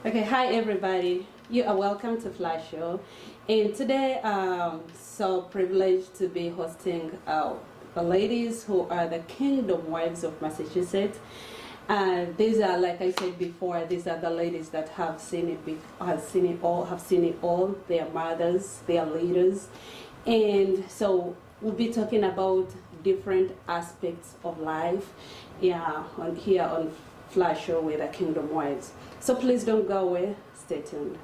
Okay, hi everybody. You are welcome to Flash Show, and today I'm so privileged to be hosting the ladies who are the Kingdom Wives of Massachusetts. These are, like I said before, these are the ladies that have seen it all. They are mothers, they are leaders, and so we'll be talking about different aspects of life, on Flash Show with the Kingdom Wives. So please don't go away. Stay tuned.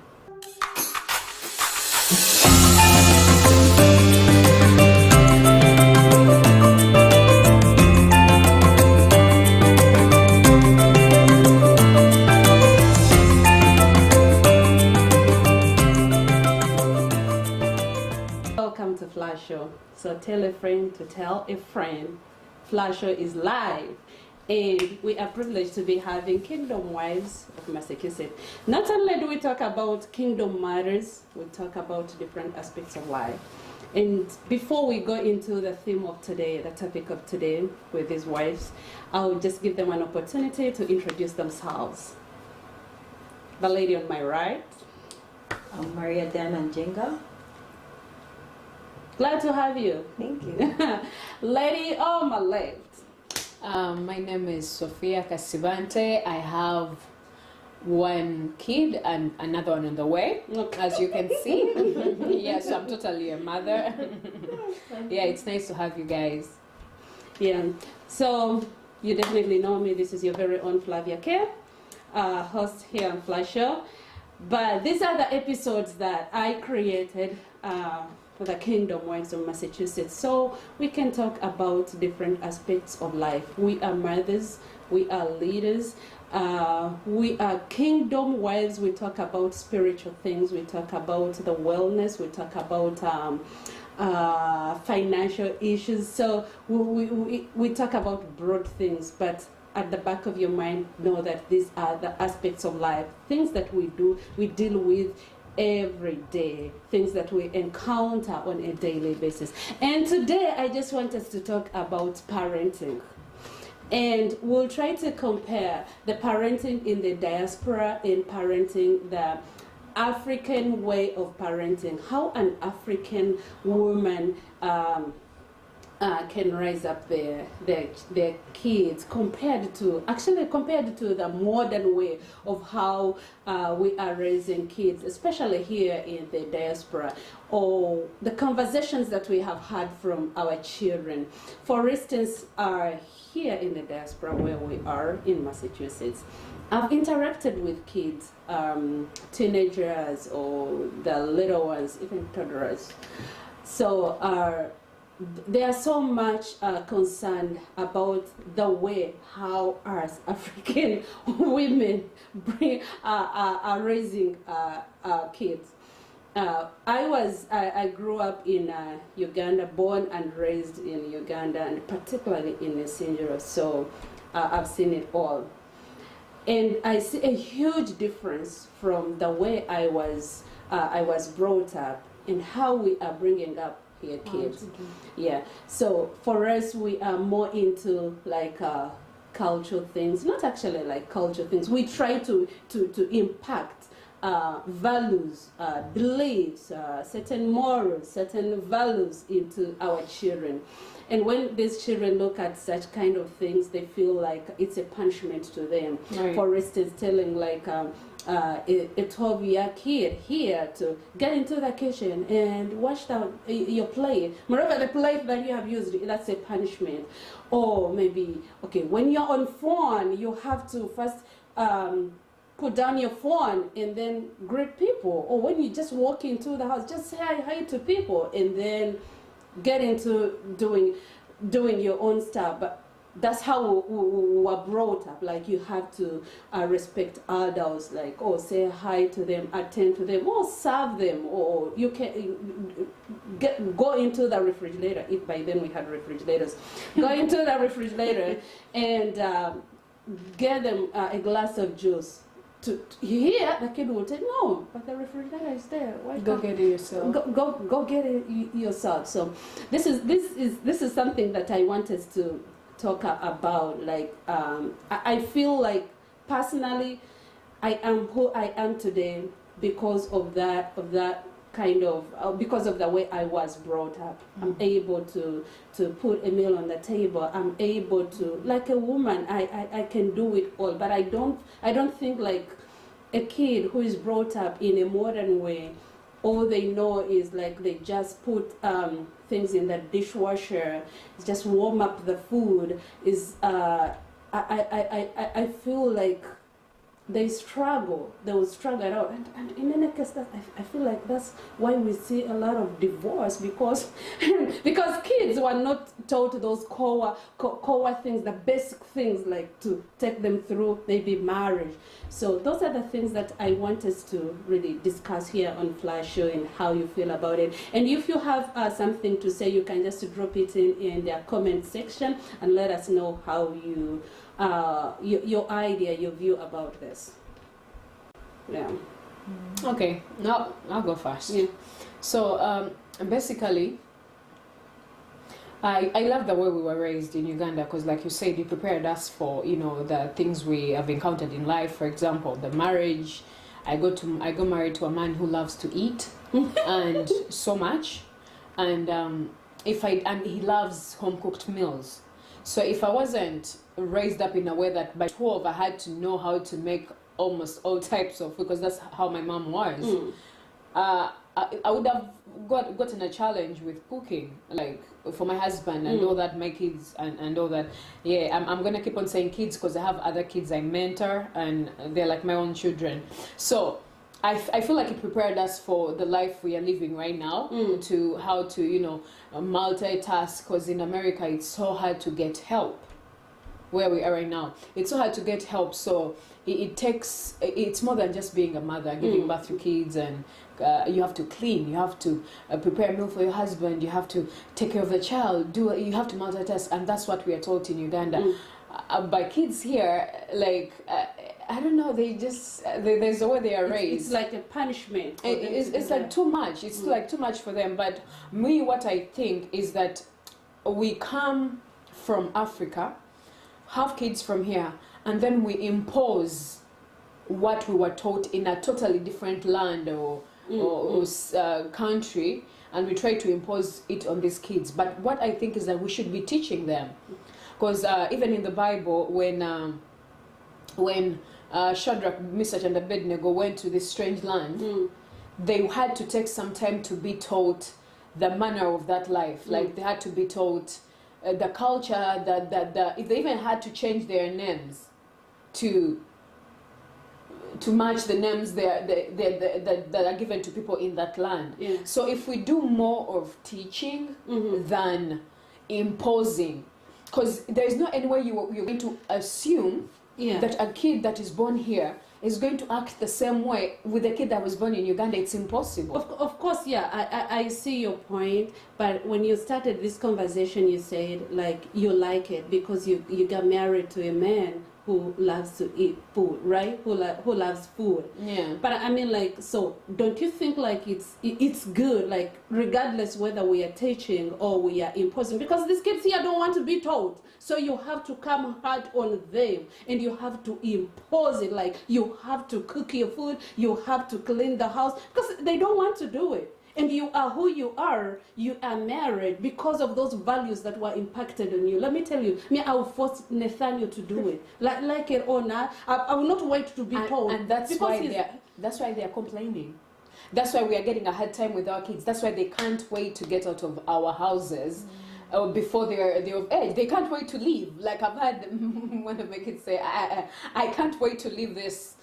Welcome to Flash Show. So tell a friend to tell a friend. Flash Show is live. And we are privileged to be having Kingdom Wives of Massachusetts. Not only do we talk about kingdom matters, we talk about different aspects of life. And before we go into the theme of today, the topic of today with these wives, I'll just give them an opportunity to introduce themselves. The lady on my right. I'm Maria Dan Anjenga. Glad to have you. Thank you. Lady on my left. My name is Sofia Casivante. I have one kid and another one on the way, as you can see. Yeah, so I'm totally a mother. Yeah, it's nice to have you guys. Yeah, so you definitely know me. This is your very own Flavia K, host here on Flash Show. But these are the episodes that I created for the Kingdom Wives of Massachusetts, so we can talk about different aspects of life. We are mothers, we are leaders, we are kingdom wives. We talk about spiritual things, we talk about the wellness, we talk about financial issues. So we talk about broad things, but at the back of your mind, know that these are the aspects of life, things that we deal with every day, things that we encounter on a daily basis. And today I just want us to talk about parenting. And we'll try to compare the parenting in the diaspora and parenting the African way of parenting, how an African woman can raise up their kids compared to the modern way of how we are raising kids, especially here in the diaspora, or the conversations that we have had from our children. For instance, here in the diaspora where we are in Massachusetts, I've interacted with kids, teenagers or the little ones, even toddlers. So they are so much concerned about the way how us African women are raising kids. I grew up in Uganda, born and raised in Uganda, and particularly in Nisinjiro, so I've seen it all. And I see a huge difference from the way I was brought up and how we are bringing up here kids. Yeah, so for us, we are more into like cultural things, not actually like cultural things. We try to impact values, beliefs, certain morals, certain values into our children. And when these children look at such kind of things, they feel like it's a punishment to them. Right. For instance, telling like a 12-year kid here to get into the kitchen and wash down your plate. Moreover, the plate that you have used, that's a punishment. Or maybe, okay, when you're on phone, you have to first put down your phone and then greet people. Or when you just walk into the house, just say hi to people and then get into doing your own stuff. But that's how we were brought up. Like, you have to respect adults, like, oh, say hi to them, attend to them, or serve them, or you can go into the refrigerator, if by then we had refrigerators. Go into the refrigerator and get them a glass of juice. Here, the kid will say, no, but the refrigerator is there. Why go get it yourself. Go get it yourself. So this is something that I want us to talk about. Like, I feel like personally, I am who I am today because of that kind of because of the way I was brought up. I'm able to put a meal on the table. I'm able to, like a woman, I can do it all. But I don't think like a kid who is brought up in a modern way, all they know is like they just put things in the dishwasher, just warm up the food. I feel like they will struggle it out, and in any case, I feel like that's why we see a lot of divorce, because because kids were not taught those core things, the basic things, like to take them through maybe marriage. So those are the things that I want us to really discuss here on Flash Show, and how you feel about it. And if you have something to say, you can just drop it in the comment section and let us know how you your idea, your view about this. Yeah. Okay, now I'll go first. Yeah. So basically, I love the way we were raised in Uganda, because like you said, you prepared us for, you know, the things we have encountered in life. For example, the marriage. I got married to a man who loves to eat and so much, and he loves home cooked meals. So if I wasn't raised up in a way that by 12 I had to know how to make almost all types of food, because that's how my mom was, I would have gotten a challenge with cooking, like for my husband and all that, my kids and all that. Yeah, I'm gonna keep on saying kids because I have other kids I mentor and they're like my own children. So I feel like it prepared us for the life we are living right now, to how to, you know, multitask, because in America it's so hard to get help. Where we are right now, it's so hard to get help. So it's more than just being a mother, giving birth to kids, and you have to clean, you have to prepare a meal for your husband, you have to take care of the child, you have to multitask, and that's what we are taught in Uganda. By kids here, like I don't know, they just there's the way they are raised. It's like a punishment. It's like too much. It's like too much for them. But me, what I think is that we come from Africa, have kids from here, and then we impose what we were taught in a totally different land or country, and we try to impose it on these kids. But what I think is that we should be teaching them, because even in the Bible, when Shadrach, Meshach, and Abednego went to this strange land, they had to take some time to be taught the manner of that life. Like they had to be taught the culture, if they even had to change their names to match the names that are given to people in that land. Yeah. So if we do more of teaching than imposing, because there is no any way you're going to assume that a kid that is born here is going to act the same way with a kid that was born in Uganda. It's impossible. Of course, yeah, I see your point. But when you started this conversation, you said like you like it because you got married to a man who loves to eat food, right? Who loves food. Yeah. But I mean, like, so don't you think like it's good, like regardless whether we are teaching or we are imposing, because these kids here don't want to be taught. So you have to come hard on them, and you have to impose it. Like you have to cook your food, you have to clean the house, because they don't want to do it. And you are who you are married because of those values that were impacted on you. Let me tell you, I will force Nathaniel to do it. Like it or not, I will not wait to be told. And that's why they are complaining. That's why we are getting a hard time with our kids. That's why they can't wait to get out of our houses before they're of age. They can't wait to leave. Like I've had one of my kids say, I can't wait to leave this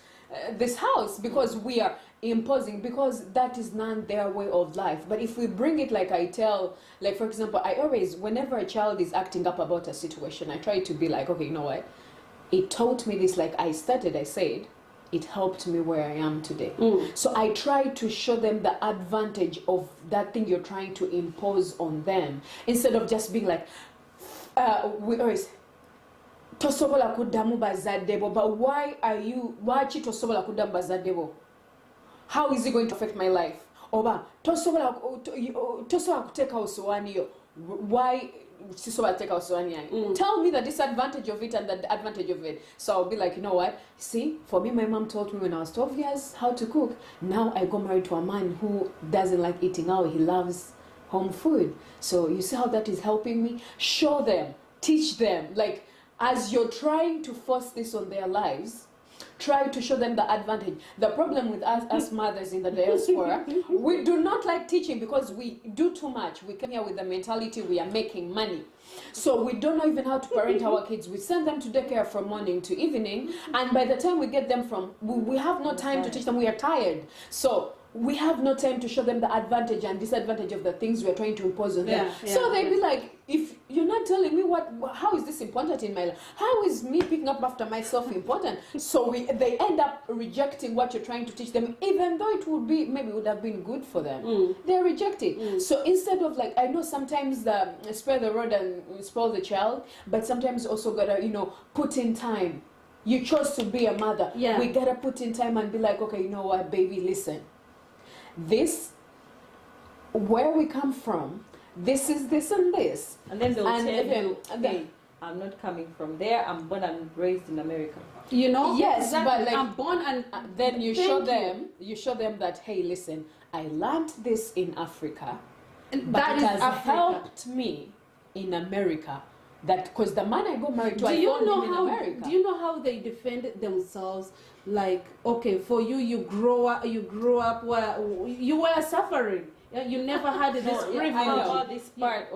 house because we are imposing, because that is not their way of life. But if we bring it, like I tell, like for example, I always, whenever a child is acting up about a situation, I try to be like, okay, you know what, it taught me this, like I said it helped me where I am today. So I try to show them the advantage of that thing you're trying to impose on them, instead of just being like, we always tosobola kuddamu bazaddebo, but why ki tosobola kuddamu bazaddebo? How is it going to affect my life? Oba tosobola kuteka osowaani yo, why tell me the disadvantage of it and the advantage of it. So I'll be like, you know what? See, for me, my mom taught me when I was 12 years how to cook. Now I got married to a man who doesn't like eating out. He loves home food. So you see how that is helping me? Show them, teach them. Like, as you're trying to force this on their lives, try to show them the advantage. The problem with us mothers in the diaspora, we do not like teaching because we do too much. We come here with the mentality we are making money. So we don't know even how to parent our kids. We send them to daycare from morning to evening, and by the time we get them from, we have no time to teach them. We are tired. So we have no time to show them the advantage and disadvantage of the things we are trying to impose on them. So they'd be like, if you're not telling me how is this important in my life? How is me picking up after myself important? So they end up rejecting what you're trying to teach them, even though it would be, maybe would have been good for them. They reject it. So instead of like, I know sometimes the spare the rod and spoil the child, but sometimes also gotta, put in time. You chose to be a mother. We gotta put in time and be like, okay, you know what, baby, listen. This, where we come from, this is this and this. And then they'll tell you, hey, I'm not coming from there, I'm born and raised in America. Yes, exactly. But like, I'm born and then you show them that, hey, listen, I learned this in Africa, but that it has Africa. helped me in America. That because the man I got married to, Do I you found know him in how? America. Do you know how they defend themselves? Like, okay, for you grew up where you were suffering. You never had this privilege. All this part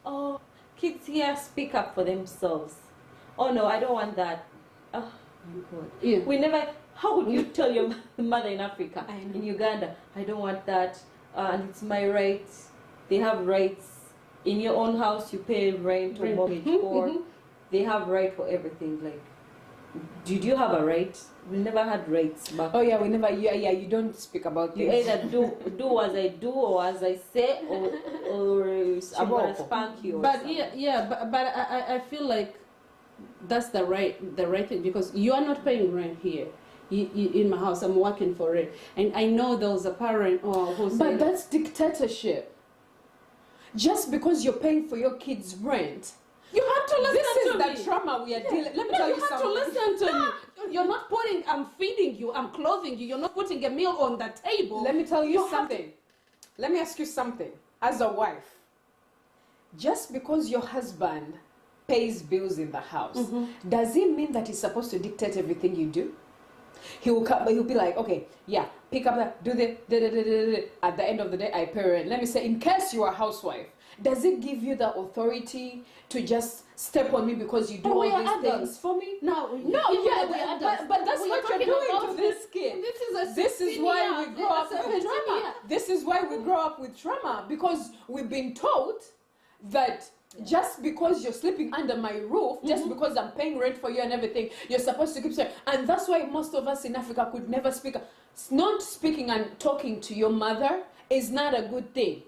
of, kids here speak up for themselves. Oh no, I don't want that. Oh my God. Yeah. We never. How would you tell your mother in Africa, in Uganda, I don't want that, and it's my right. They have rights. In your own house, you pay rent or mortgage for. They have right for everything. Like, did you have a right? We never had rights back. Oh yeah, we never. Yeah. You don't speak about You this. either do as I do or as I say, or I'm gonna spank you. But but I feel like that's the right thing, because you are not paying rent here. In my house, I'm working for it, and I know there was a parent who said, but that's dictatorship. Just because you're paying for your kids' rent, you have to listen this to is me. the trauma we are dealing. Let me tell you something. You have to listen to me. You're not putting. I'm feeding you. I'm clothing you. You're not putting a meal on the table. Let me tell you something. Let me ask you something. As a wife, just because your husband pays bills in the house, does it mean that he's supposed to dictate everything you do? He will come, but he'll be like, okay, yeah, pick up that, do the, at the end of the day, I pay rent. Let me say, in case you're a housewife, does it give you the authority to just step on me because you do all these things for me? No, but that's what you're doing to this kid. This is why we grow up with trauma. This is why we grow up with trauma, because we've been taught that just because you're sleeping under my roof, just because I'm paying rent for you and everything, you're supposed to keep saying. And that's why most of us in Africa could never speak. Not speaking and talking to your mother is not a good thing.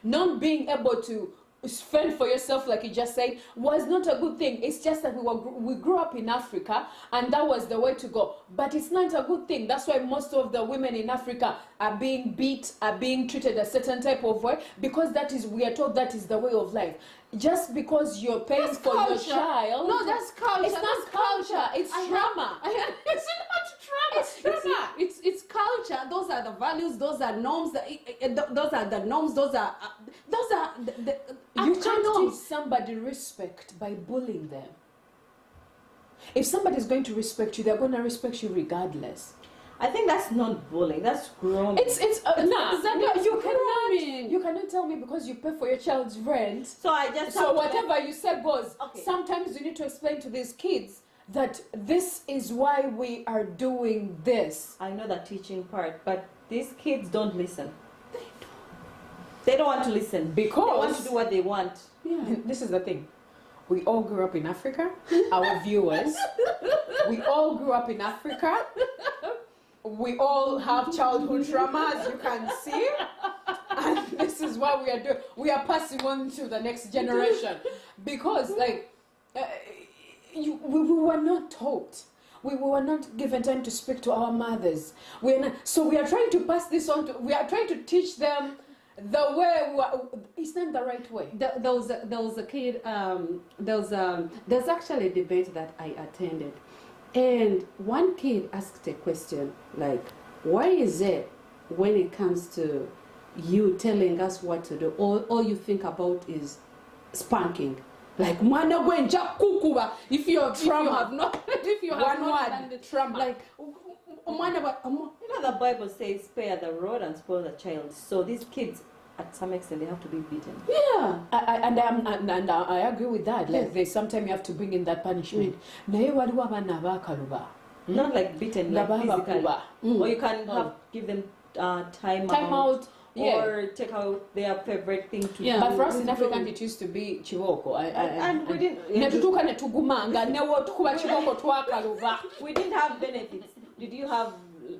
Not being able to fend for yourself, like you just said, was not a good thing. It's just that we grew up in Africa, and that was the way to go. But it's not a good thing. That's why most of the women in Africa are being beat, are being treated a certain type of way, because we are told that is the way of life. Just because you're paying for your child. No, that's culture. It's not culture. It's trauma. It's not trauma. It's trauma. It's culture. Those are the values. Those are norms. Those are the norms. Those are you can't teach somebody respect by bullying them. If somebody's going to respect you, they're going to respect you regardless. I think that's not bullying. That's grooming. You cannot tell me because you pay for your child's rent. So whatever you said goes. Okay. Sometimes you need to explain to these kids that this is why we are doing this. I know the teaching part, but these kids don't listen. They don't want to listen because they want to do what they want. Yeah. This is the thing. We all grew up in Africa. Our viewers. We all grew up in Africa. We all have childhood trauma, as you can see. And this is what we are doing. We are passing on to the next generation. Because, we were not taught. We were not given time to speak to our mothers. So we are trying to pass this on. We are trying to teach them the way it's not the right way. There was a kid. There's actually a debate that I attended, and one kid asked a question like, "Why is it when it comes to you telling us what to do, all you think about is spanking?" Like, mwana gwenja kukuba if you have not done the trauma. Like, the Bible says, spare the rod and spoil the child. So these kids, at some extent, they have to be beaten. Yeah, and I agree with that. Like, there's sometimes you have to bring in that punishment. Not like beaten, like physically. Or you can give them time out. Or take out their favorite thing to do. But for us in Africa, it used to be chiboko. And we didn't have benefits. Did you have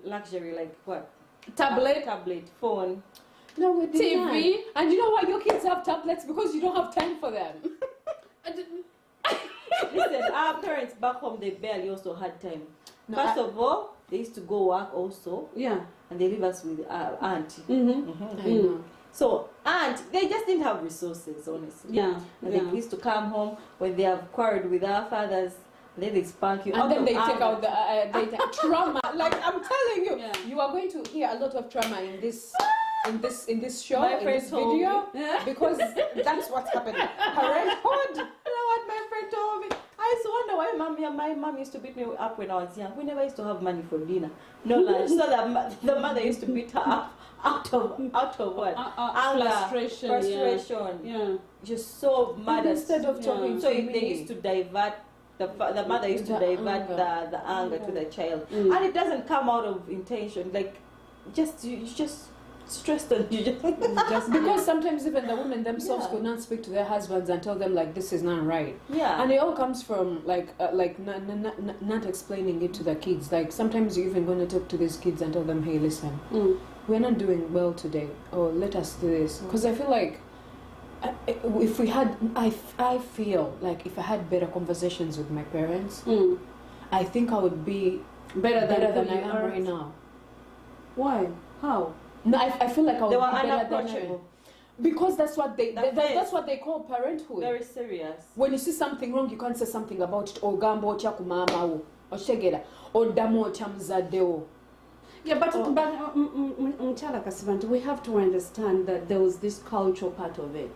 luxury like what? Tablet, phone? No, we didn't. TV. And you know why your kids have tablets? Because you don't have time for them. Listen, our parents back home, they barely also had time. No, First of all, they used to go work also. Yeah. And they leave us with aunt. I know. So aunt, they just didn't have resources, honestly. Yeah. And they used to come home when they have quarreled with our fathers. Then they spank you. And then they take out the trauma. Like, I'm telling you, you are going to hear a lot of trauma in this show, in this video, because that's what's happening. Parenthood. You know what my friend told me? I used to wonder why my mom used to beat me up when I was young. We never used to have money for dinner, no lunch. So the mother used to beat her up out of what? Anger, frustration. Yeah. Just so mad. Instead of talking, so they used to divert. The mother used to divert the anger to the child, and it doesn't come out of intention. Like, you just stressed on you. Just because sometimes even the women themselves could not speak to their husbands and tell them like this is not right. Yeah. And it all comes from not explaining it to the kids. Like, sometimes you're even going to talk to these kids and tell them, hey, listen, we're not doing well today, or let us do this. Because I feel like if we had, I feel like if I had better conversations with my parents, I think I would be better than I am right now. Why? How? No, I feel like I would They were be better than unapproachable. Because that's what that's what they call parenthood. Very serious. When you see something wrong, you can't say something about it. Or gambo cha kumama wo, or shegera, or damo cha mzadeo. Yeah, but Mchala Kasivant, we have to understand that there was this cultural part of it,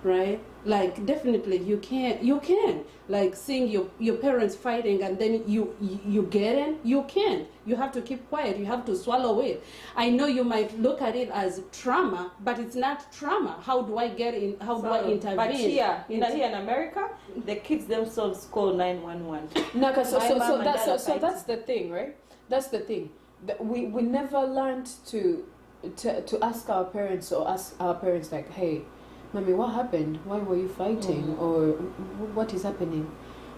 right? Like, definitely you can like seeing your parents fighting and then you get in, you can't. You have to keep quiet, you have to swallow it. I know you might look at it as trauma, but it's not trauma. How do I get in? How do I intervene? But here in America, the kids themselves call 911. Naka, so that's the thing, right? That's the thing. We never learned to ask our parents like, hey, Mommy, what happened? Why were you fighting? Or what is happening?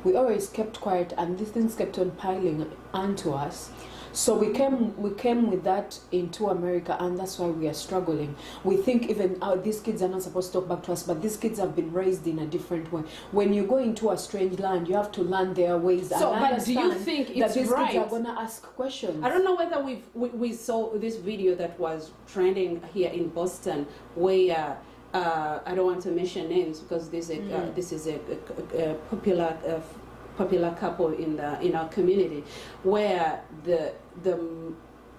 We always kept quiet, and these things kept on piling onto us. So we came with that into America, and that's why we are struggling. We think even these kids are not supposed to talk back to us, but these kids have been raised in a different way. When you go into a strange land, you have to learn their ways. So, but do you think it's that these right? kids are gonna ask questions? I don't know whether we saw this video that was trending here in Boston, where I don't want to mention names because this is a popular couple in our community, where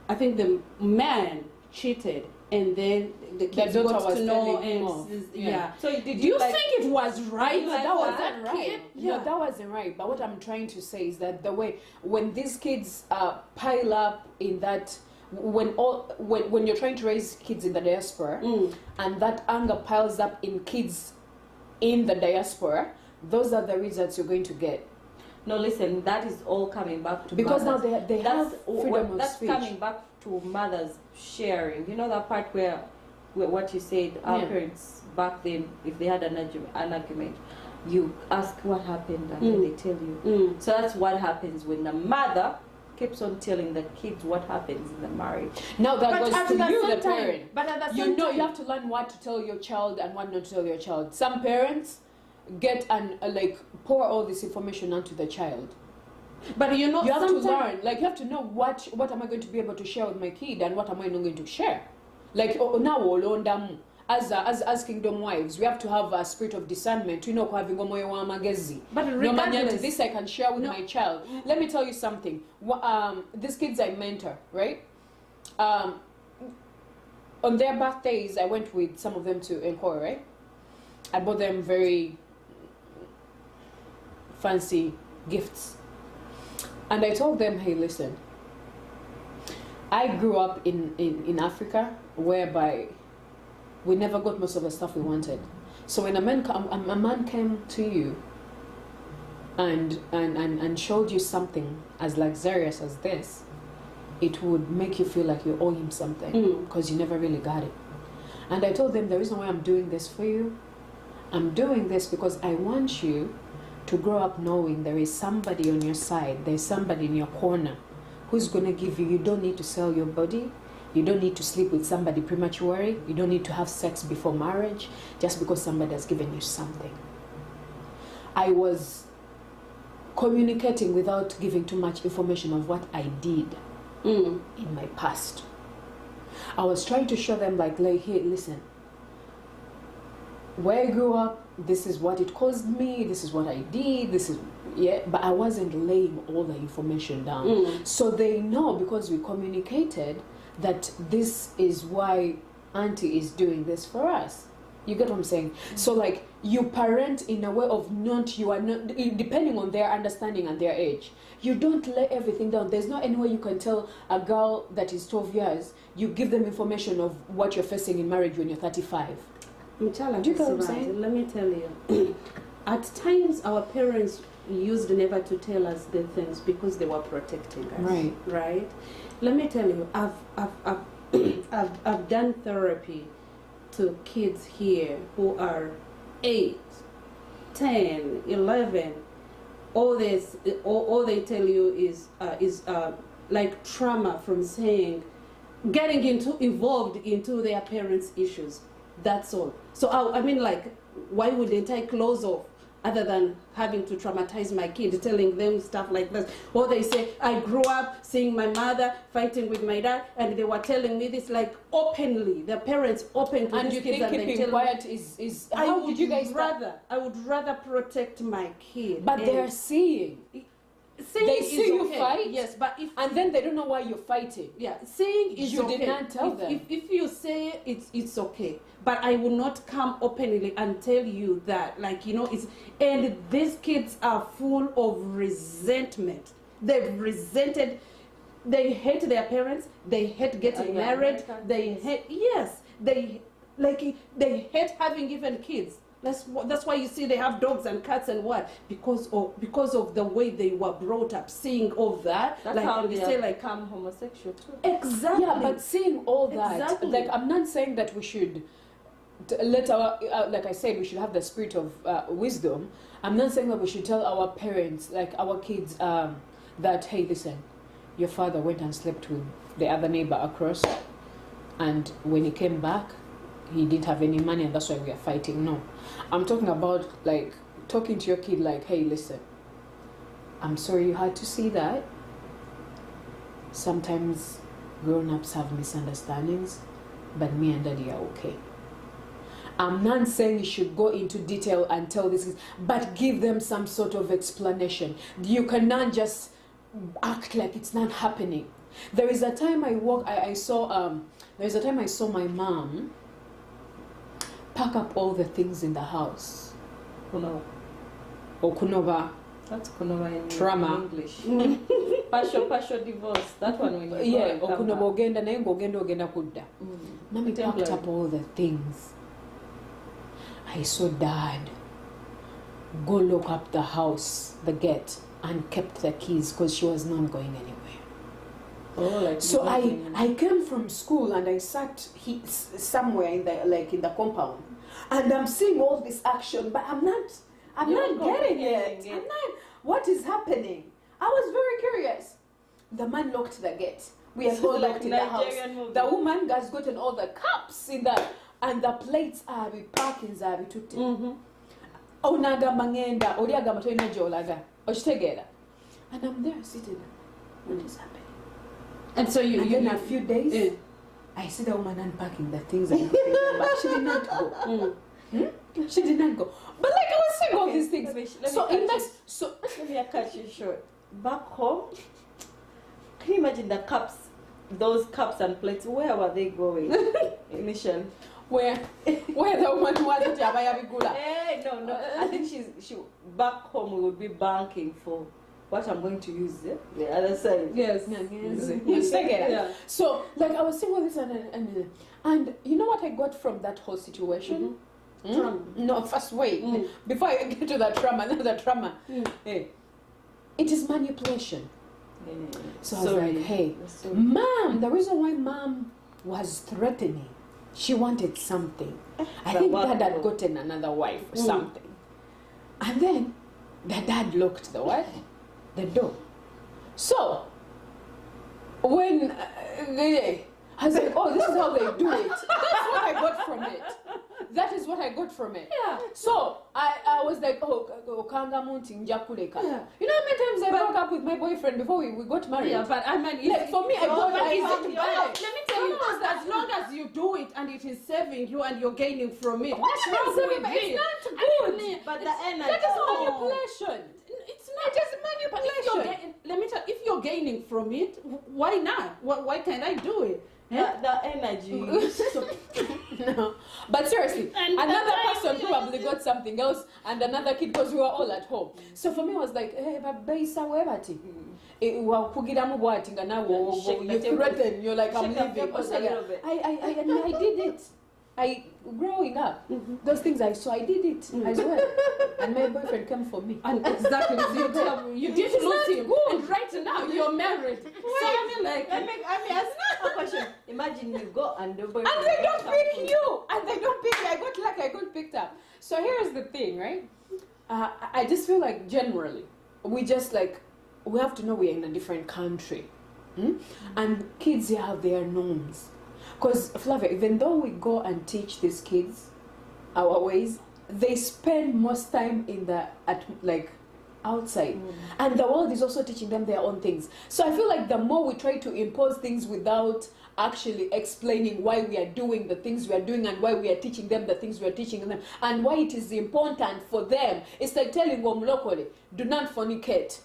I think the man cheated and then the kids got to know and yeah. So do you think it was right? That wasn't right. Kid? Yeah. No, that wasn't right. But what I'm trying to say is that the way when these kids pile up in that. When you're trying to raise kids in the diaspora and that anger piles up in kids in the diaspora, those are the results you're going to get. No, listen, that is all coming back to because mothers. Now they have freedom of that's speech. Coming back to mothers sharing. You know that part where what you said, our parents back then, if they had an argument, you ask what happened and then they tell you. So that's what happens when the mother keeps on telling the kids what happens in the marriage. Now that goes to you, the parent. But at the same time, you have to learn what to tell your child and what not to tell your child. Some parents get and pour all this information onto the child. But you have to learn. Like, you have to know what am I going to be able to share with my kid and what am I not going to share. Like, now as kingdom wives, we have to have a spirit of discernment. You know, having moyo wa magezi. But No regardless, this I can share with my child. Let me tell you something. These kids I mentor, right? On their birthdays, I went with some of them to Encore, right? I bought them very fancy gifts. And I told them, hey, listen, I grew up in Africa whereby we never got most of the stuff we wanted. So when a man came to you and showed you something as luxurious as this, it would make you feel like you owe him something because you never really got it. And I told them the reason why I'm doing this for you, I'm doing this because I want you to grow up knowing there is somebody on your side, there's somebody in your corner who's going to give you. You don't need to sell your body. You don't need to sleep with somebody prematurely. You don't need to have sex before marriage just because somebody has given you something. I was communicating without giving too much information of what I did in my past. I was trying to show them like, hey, listen, where I grew up, this is what it caused me, this is what I did, this is, yeah, but I wasn't laying all the information down. So they know, because we communicated, that this is why auntie is doing this for us. You get what I'm saying? So like, you parent in a way of you are not, depending on their understanding and their age. You don't lay everything down. There's not any way you can tell a girl that is 12 years, you give them information of what you're facing in marriage when you're 35. Do you get what I'm saying? Let me tell you. At times, our parents used never to tell us the things because they were protecting us. Right. Right? Let me tell you, I've done therapy to kids here who are 8, 10, 11. All they tell you is like trauma from getting involved into their parents' issues. That's all. So I mean, like, why wouldn't I close off other than having to traumatize my kid, telling them stuff like this? Or they say, I grew up seeing my mother fighting with my dad, and they were telling me this like openly. The parents open to and these you kids, think and they keeping tell quiet is how did you guys I would rather protect my kid. But they're seeing. They see you fight, yes, but and then they don't know why you're fighting. Yeah, saying is you okay. did not tell them. If you say it's okay, but I will not come openly and tell you that, like, you know, it's, and these kids are full of resentment. They've resented, they hate their parents, they hate getting married, they hate, yes, they hate having even kids. That's why you see they have dogs and cats and what, because of the way they were brought up, seeing all that. That's like how they say, like, become homosexual too. Exactly. Yeah, but seeing all that, Exactly. like, I'm not saying that we should let our, like I said, we should have the spirit of wisdom. I'm not saying that we should tell our parents, like our kids, that, hey, listen, your father went and slept with the other neighbor across, and when he came back, he didn't have any money, and that's why we are fighting. No, I'm talking about like talking to your kid like, hey, listen, I'm sorry you had to see that. Sometimes grown-ups have misunderstandings, but me and daddy are okay. I'm not saying you should go into detail and tell this, but give them some sort of explanation. You cannot just act like it's not happening. There is a time I saw my mom pack up all the things in the house. Kunova. Or kunova. That's kunova in trauma. English. Partial divorce. That one when you yeah, or kunova ogenda naye ogenda kudda. Mami packed up all the things. I saw Dad go lock up the house, the gate, and kept the keys because she was not going anywhere. Oh, like so I came from school and I sat somewhere in the compound, and I'm seeing all this action, but I'm not getting it. I'm not. What is happening? I was very curious. The man locked the gate. We are all locked in the house. The woman has gotten all the cups in the and the plates are parkings are tutte. Oh, naga mangenda oliaga matoina jolaga ochitegera, and I'm there sitting. What is happening? And so you then a few days, I see the woman unpacking the things and putting them back. She did not go. She did not go. But like I was saying all these things. Let me cut you short. Back home, can you imagine the cups, those cups and plates? Where were they going initially? Where the woman was at Yabayabigula. No. I think she back home we would be banking for what I'm going to use the other side. Yes. Yeah. So like I was saying all this and you know what I got from that whole situation? Trauma. No, first wait. Before I get to the trauma, hey, it is manipulation. So I was like, hey, mom, the reason why mom was threatening, she wanted something. I think dad had gotten another wife or something. And then the dad locked the what? The door. So when I was like, oh, this is how they do it. That's what I got from it. That is what I got from it. Yeah. So I was like, Kanga Munti Njakuleka. You know how many times I broke up with my boyfriend before we got married? Yeah, but I mean, like, for me, I got let me tell you, as long as you do it and it is saving you and you're gaining from it, what's wrong with it? It's not good. But the energy. That is manipulation. It's not just manipulation. Let me tell you, if you're gaining from it, why not? Why can't I do it? The energy. No. But seriously, another person probably got something else and another kid because we were all at home. So for me, it was like, hey, baisa webati. You threaten, you're like, I'm leaving. I did it. Growing up, those things I saw, I did it as well. And my boyfriend came for me. And exactly, you did lose him. Good. And right now, you're married. So I mean, like, let me ask a question. Imagine you go and the boyfriend. And they don't pick you. And they don't pick me. I got lucky, I got picked up. So here's the thing, right? I just feel like generally, we just like, we have to know we're in a different country. And kids here have their norms. Because, Flavia, even though we go and teach these kids our ways, they spend most time outside. And the world is also teaching them their own things. So I feel like the more we try to impose things without actually explaining why we are doing the things we are doing and why we are teaching them the things we are teaching them and why it is important for them, it's like telling them locally, do not fornicate.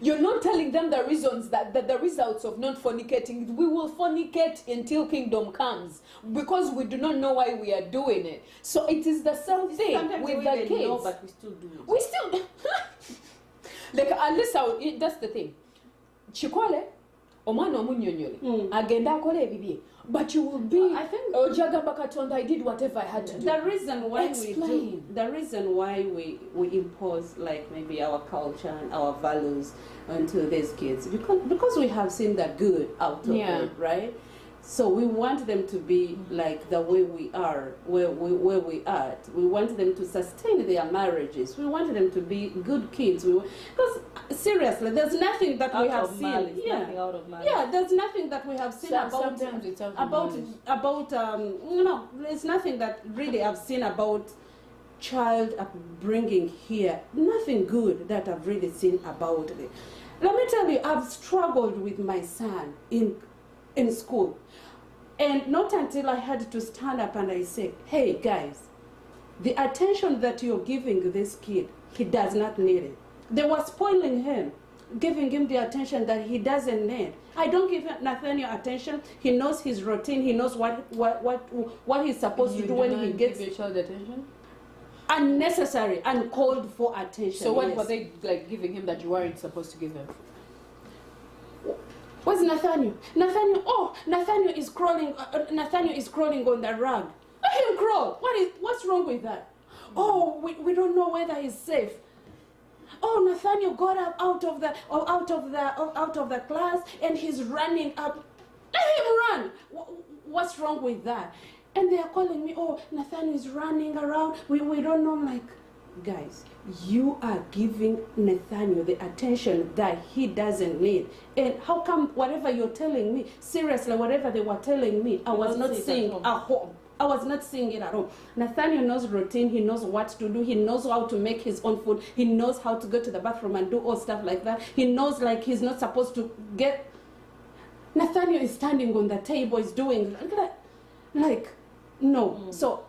You're not telling them the reasons that the results of not fornicating. We will fornicate until kingdom comes because we do not know why we are doing it. So it is the same thing sometimes with the kids. know, but we still do it. We still like at least that's the thing. Chikole omwana omunyonyole agenda akole ebibye. But you will be. I think I did whatever I had to do. The reason why we impose like maybe our culture and our values onto these kids because we have seen the good out of it, right? So we want them to be like the way we are, where we are. We want them to sustain their marriages. We want them to be good kids. Because seriously, there's nothing that we have seen. There's nothing that we have seen there's nothing that really I've seen about child upbringing here. Nothing good that I've really seen about it. Let me tell you, I've struggled with my son in school. And not until I had to stand up and I say, hey guys, the attention that you're giving this kid, he does not need it. They were spoiling him, giving him the attention that he doesn't need. I don't give Nathaniel attention. He knows his routine. He knows what he's supposed to do when he gets your child attention. Unnecessary, uncalled for attention. So what were they like giving him that you weren't supposed to give him? Where's Nathaniel? Nathaniel is crawling. Nathaniel is crawling on the rug. Let him crawl. What's wrong with that? Oh, we don't know whether he's safe. Oh, Nathaniel got up out of the class and he's running up. Let him run. What's wrong with that? And they are calling me. Oh, Nathaniel is running around. We don't know. Like, guys, you are giving Nathaniel the attention that he doesn't need. And how come whatever you're telling me, seriously, whatever they were telling me, I was not seeing at home. I was not seeing it at home. Nathaniel knows routine. He knows what to do. He knows how to make his own food. He knows how to go to the bathroom and do all stuff like that. He knows like he's not supposed to get... Nathaniel is standing on the table, is doing like no. So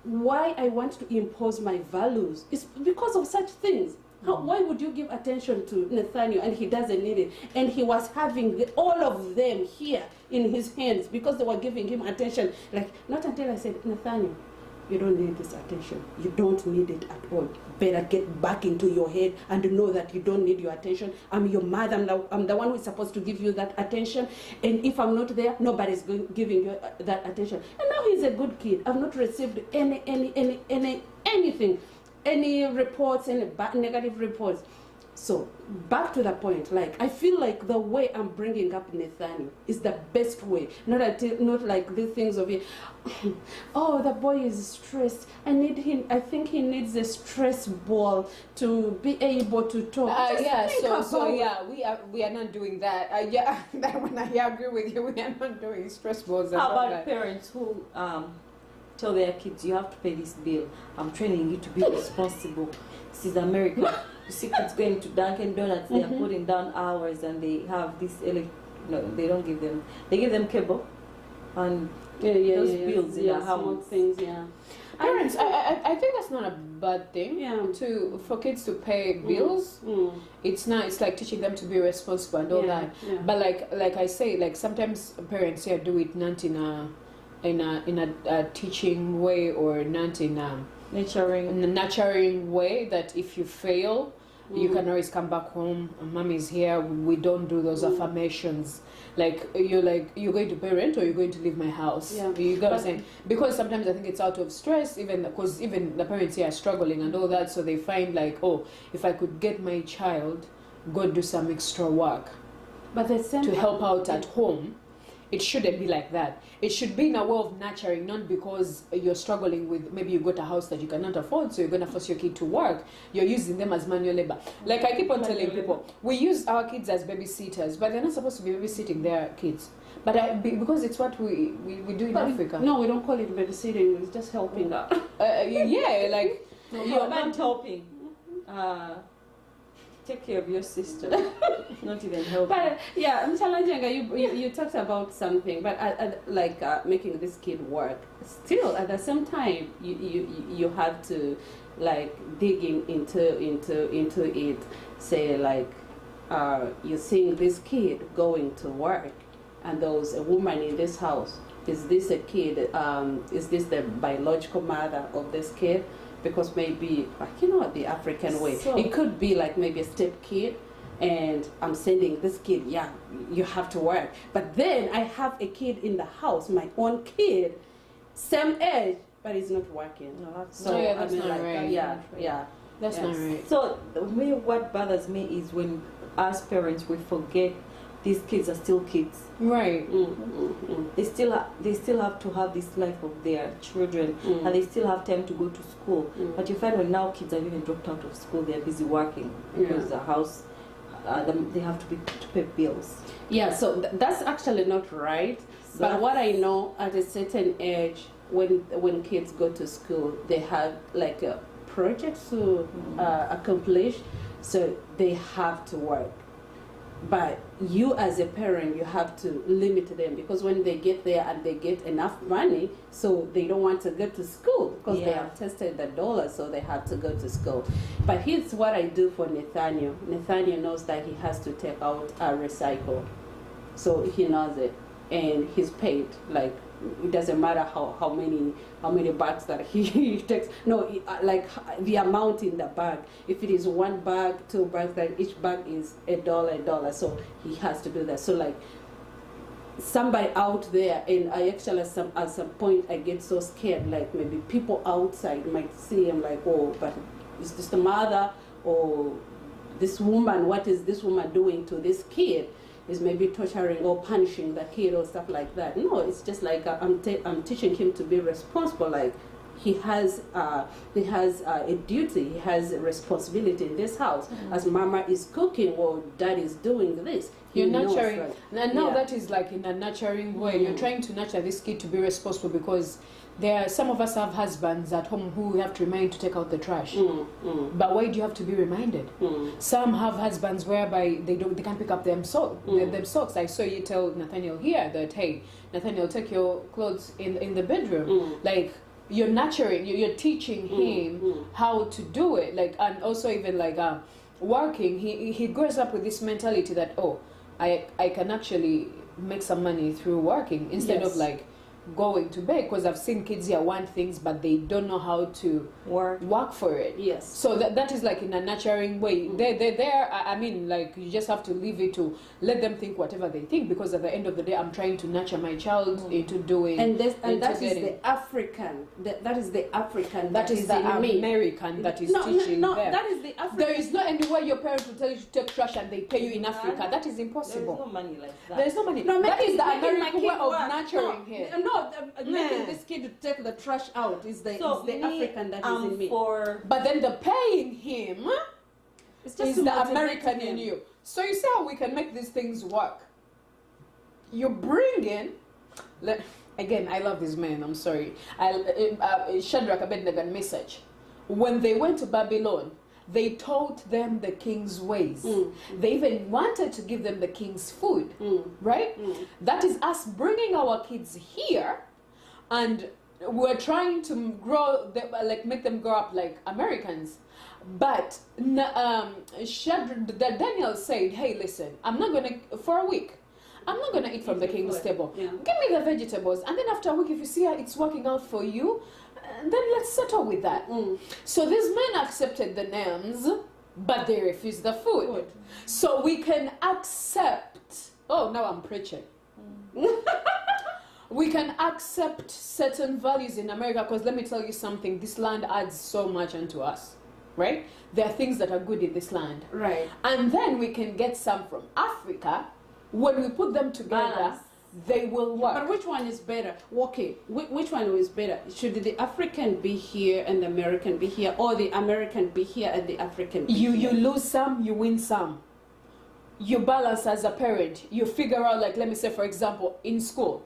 why I want to impose my values is because of such things. Why would you give attention to Nathaniel and he doesn't need it? And he was having all of them here in his hands because they were giving him attention. Like, not until I said, Nathaniel, you don't need this attention. You don't need it at all. Better get back into your head and know that you don't need your attention. I'm your mother. I'm the one who is supposed to give you that attention. And if I'm not there, nobody's giving you that attention. And now he's a good kid. I've not received anything. Any reports, any negative reports. So back to the point, like I feel like the way I'm bringing up Nathaniel is the best way. Not like these things of it. Oh, the boy is stressed. I think he needs a stress ball to be able to talk. We are not doing that. That one I agree with you. We are not doing stress balls. How about parents who tell their kids, you have to pay this bill. I'm training you to be responsible. This is America. You see kids going to Dunkin' Donuts, they are putting down hours and they have this, they don't give them, they give them cable and those bills in the house. Things, Parents, I think that's not a bad thing. For kids to pay bills. It's not. It's like teaching them to be responsible and all that. Yeah. But like I say, like sometimes parents here do it not in a teaching way or not in a nurturing way, that if you fail, you can always come back home. Mommy's here. We don't do those affirmations. You're going to parent or you're going to leave my house. You got what I'm saying? Because sometimes I think it's out of stress, even because even the parents here are struggling and all that, so they find like, oh, if I could get my child go do some extra work, but to help out at home. It shouldn't be like that. It should be in a way of nurturing, not because you're struggling with, maybe you got a house that you cannot afford, so you're going to force your kid to work. You're using them as manual labor. Like I keep on telling people, we use our kids as babysitters, but they're not supposed to be babysitting their kids. But because it's what we do in Africa. No, we don't call it babysitting. It's just helping out. You're not helping. Take care of your sister. Not even help. But I'm challenging. You talked about something, but making this kid work. Still, at the same time, you have to digging into it. Say you're seeing this kid going to work, and there was a woman in this house. Is this a kid? Is this the biological mother of this kid? Because maybe, the African way. So, it could be maybe a step kid, and I'm sending this kid, you have to work. But then I have a kid in the house, my own kid, same age, but he's not working. No, that's not right. That's not right. So what bothers me is when as parents we forget these kids are still kids. Right. They still have to have this life of their children, and they still have time to go to school. But you find when now kids have even dropped out of school, they're busy working because the house, they have to pay bills. Yeah, so that's actually not right. So but what I know, at a certain age, when kids go to school, they have a project to accomplish, so they have to work. But you as a parent, you have to limit them, because when they get there and they get enough money, so they don't want to go to school because they have tested the dollar, so they have to go to school. But here's what I do for Nathaniel. Nathaniel knows that he has to take out a recycle, so he knows it, and he's paid. It doesn't matter how many bags that he takes. No, the amount in the bag. If it is 1 bag, 2 bags, then each bag is $1. So he has to do that. So somebody out there, and I actually at some point I get so scared. Maybe people outside might see him oh, but is this the mother or this woman? What is this woman doing to this kid? Is maybe torturing or punishing the kid or stuff like that. No, it's just I'm teaching him to be responsible. he has a duty, he has a responsibility in this house. As mama is cooking or dad is doing this, you're knows, nurturing, right? and now that is like in a nurturing way. You're trying to nurture this kid to be responsible, because some of us have husbands at home who we have to remind to take out the trash. But why do you have to be reminded? Some have husbands whereby they can't pick up them socks. I saw you tell Nathaniel here that, hey, Nathaniel, take your clothes in the bedroom. Like, you're nurturing, you're teaching him how to do it. Like, and also even like working, he grows up with this mentality that, oh, I can actually make some money through working, instead of like going to bed, because I've seen kids here want things but they don't know how to work for it. Yes. So that is like in a nurturing way. They're there. I mean, like, you just have to leave it to let them think whatever they think, because at the end of the day, I'm trying to nurture my child into doing. And that is the African. That is the African. That is the American that is teaching them. That is the African. There is no anywhere your parents will tell you to take trash and they pay you in Africa. That is impossible. There is no money like that. There is no money. No, that is the making American way of nurturing him. No, making this kid to take the trash out is the African that is in me. But then the paying him is the American in you. So you see how we can make these things work. You bring in, again, I love these men, I'm sorry. Shadrach, Abednego, and Meshach, when they went to Babylon, they taught them the king's ways. They even wanted to give them the king's food, right? That is us bringing our kids here, and we're trying to grow them, like make them grow up like Americans. But Daniel said, hey, listen, I'm not gonna, for a week, I'm not gonna eat from the king's table. Give me the vegetables, and then after a week, if you see how it's working out for you, then let's settle with that. So these men accepted the names, but they refused the food. So we can accept, oh, now I'm preaching. We can accept certain values in America, because let me tell you something, this land adds so much unto us, right? There are things that are good in this land. Right. And then we can get some from Africa. When we put them together, they will work. But which one is better? Okay, which one is better? Should the African be here and the American be here, or the American be here and the African be here? You lose some, you win some. You balance as a parent. You figure out, like, let me say, for example, in school,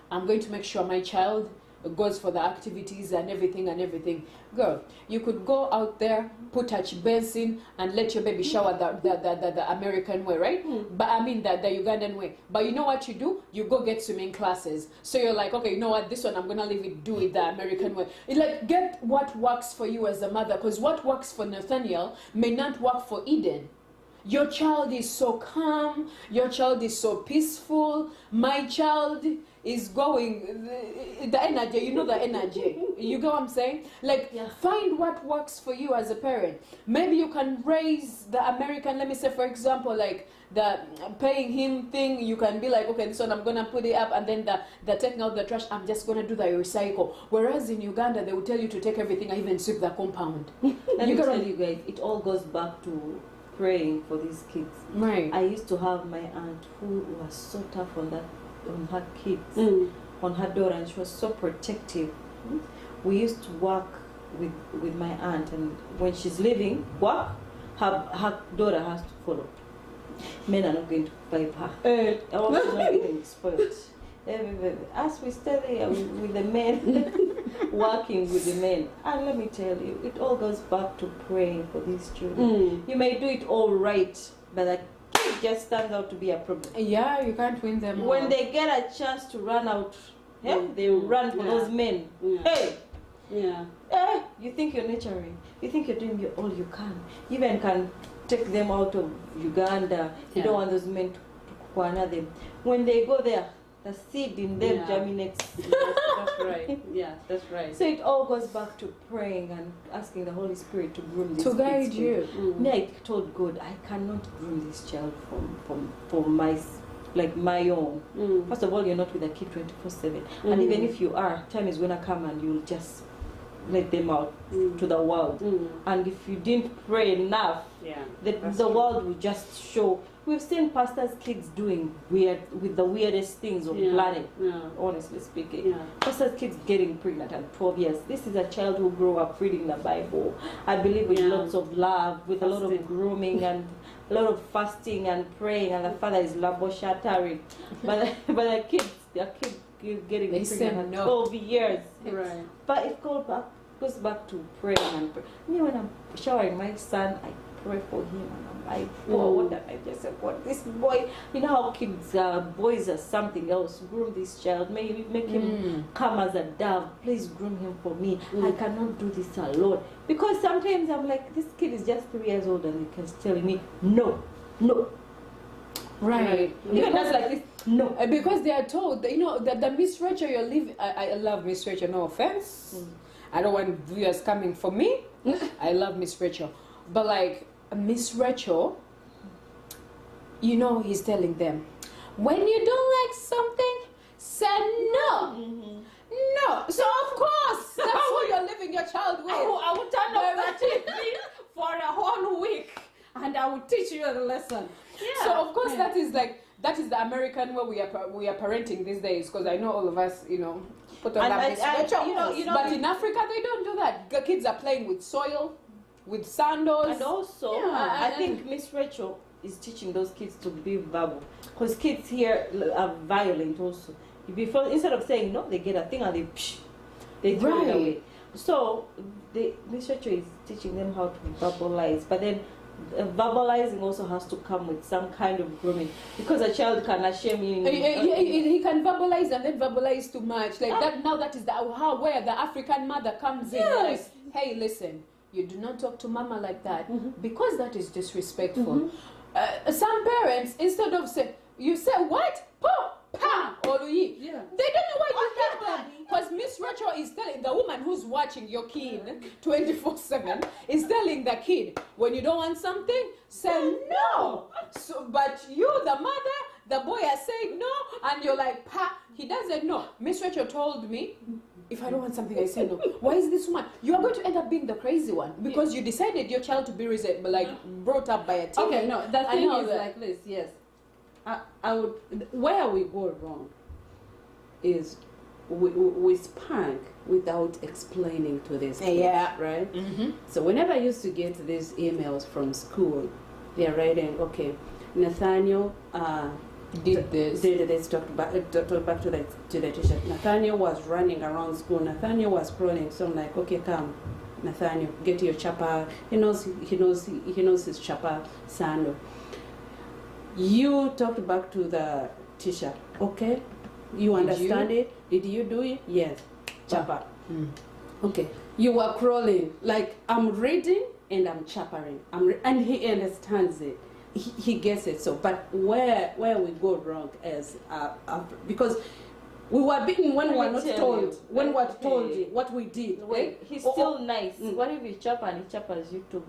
I'm going to make sure my child goes for the activities and everything. Girl, you could go out there, put a basin and let your baby shower the American way, right? But I mean the Ugandan way. But you know what you do? You go get swimming classes. So you're like, okay, you know what, this one I'm gonna leave it, do it the American way. It's like, get what works for you as a mother, because what works for Nathaniel may not work for Eden. Your child is so calm, your child is so peaceful, my child is going, the energy, you know the energy. You get what I'm saying? Like, find what works for you as a parent. Maybe you can raise the American, let me say, for example, like the paying him thing, you can be like, okay, this one I'm going to put it up, and then the taking out the trash, I'm just going to do the recycle. Whereas in Uganda, they will tell you to take everything and even sweep the compound. Let me tell you guys, it all goes back to praying for these kids. Right. I used to have my aunt who was so tough on her kids, on her daughter, and she was so protective. We used to work with my aunt, and when she's leaving work, her daughter has to follow. Men are not going to pipe her. Also not getting spoiled. As we stay there with the men, working with the men, and let me tell you, it all goes back to praying for these children. You may do it all right, but the kid just turns out to be a problem. Yeah, you can't win them all. When they get a chance to run out, they run for those men. Hey! You think you're nurturing. You think you're doing all you can. You even can take them out of Uganda. You don't want those men to corner them. When they go there, the seed in them germinates. That's right. Yeah, that's right. So it all goes back to praying and asking the Holy Spirit to groom these to kids. guide you. Me, I told God, I cannot groom this child for my, like my own. First of all, you're not with a kid 24/7, and even if you are, time is gonna come and you'll just let them out to the world. And if you didn't pray enough, the world will just show. We've seen pastors' kids doing with the weirdest things on the planet, honestly speaking. Pastors' kids getting pregnant at 12 years. This is a child who grew up reading the Bible. I believe with lots of love, with a lot of grooming and a lot of fasting and praying, and the father is labo shattering. But the kids getting pregnant at 12 years. Right. But it goes back to praying and praying. Me, when I'm showering my son, I pray for him, and I'm like, oh, what did I just say? What this boy? You know how kids, boys are something else. Groom this child, maybe make him come as a dove. Please groom him for me. I cannot do this alone, because sometimes I'm like, this kid is just 3 years old and he can tell me no. Right. Even that's like this. No. Because they are told, you know, that the Miss Rachel you're living. I love Miss Rachel. No offense. I don't want viewers coming for me. I love Miss Rachel, but like Miss Rachel, you know, he's telling them, when you don't like something, say no. No. So of course, that's who you're leaving your child with. I will turn off that TV for a whole week, and I will teach you a lesson. So of course that is the American way we are parenting these days, because I know all of us, you know, put on that Miss Rachel. You know, but in Africa they don't do that. The kids are playing with soil, with sandals. And also, I think Miss Rachel is teaching those kids to be verbal, because kids here are violent also. Instead of saying no, they get a thing and they throw it away. So Miss Rachel is teaching them how to verbalize, but then verbalizing also has to come with some kind of grooming, because a child can shame you. He can verbalize and then verbalize too much, like that. Now that is where the African mother comes in. Like, hey, listen, you do not talk to mama like that, because that is disrespectful. Some parents, instead of say, you say what? Pa, pa, or they don't know why you get that. Because Miss Rachel is telling the woman who's watching your kid 24/7 is telling the kid, when you don't want something, say no. So, but you, the mother, the boy are saying no, and you're like, pa, he doesn't know. Miss Rachel told me, if I don't want something, I say no. Why is this woman? You are going to end up being the crazy one, because you decided your child to be brought up by a teen. Okay, no, the thing is like this. Yes, I would. Where we go wrong is we spank without explaining to this kid, right? So whenever I used to get these emails from school, they're writing, okay, Nathaniel did this, talked back to the teacher. Nathaniel was running around school. Nathaniel was crawling. So I'm like, okay, come, Nathaniel, get your chopper. He knows his chopper sandal. You talked back to the teacher. Okay, you understand it? Did you do it? Yes, chopper. Okay, you were crawling. Like, I'm reading and I'm choppering. And he understands it. He gets it. So, but where we go wrong is because we were beaten when we were not told. When we were told what we did. Wait, he's still nice. What if you chop and he choppers you too?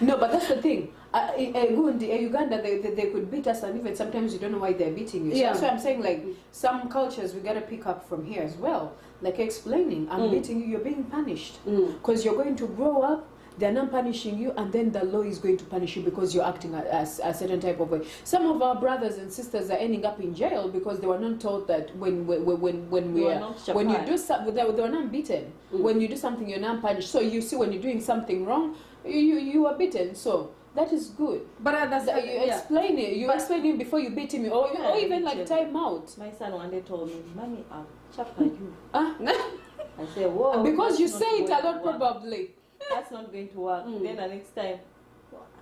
No, but that's the thing. In Uganda, they could beat us, and even sometimes you don't know why they're beating you. So that's why I'm saying, like, some cultures we gotta pick up from here as well. Like explaining, I'm beating you, you're being punished because you're going to grow up. They're not punishing you, and then the law is going to punish you because you're acting as a certain type of way. Some of our brothers and sisters are ending up in jail because they were not taught that when you do something, they were not beaten. When you do something, you're not punished. So you see, when you're doing something wrong, you are beaten. So that is good. But you explain it. You explain it before you beat him, or even like time out. My son one day told me, "Mommy, I'll chop you." I said, "Whoa!" Because you say it a lot, probably. That's not going to work. Then the next time,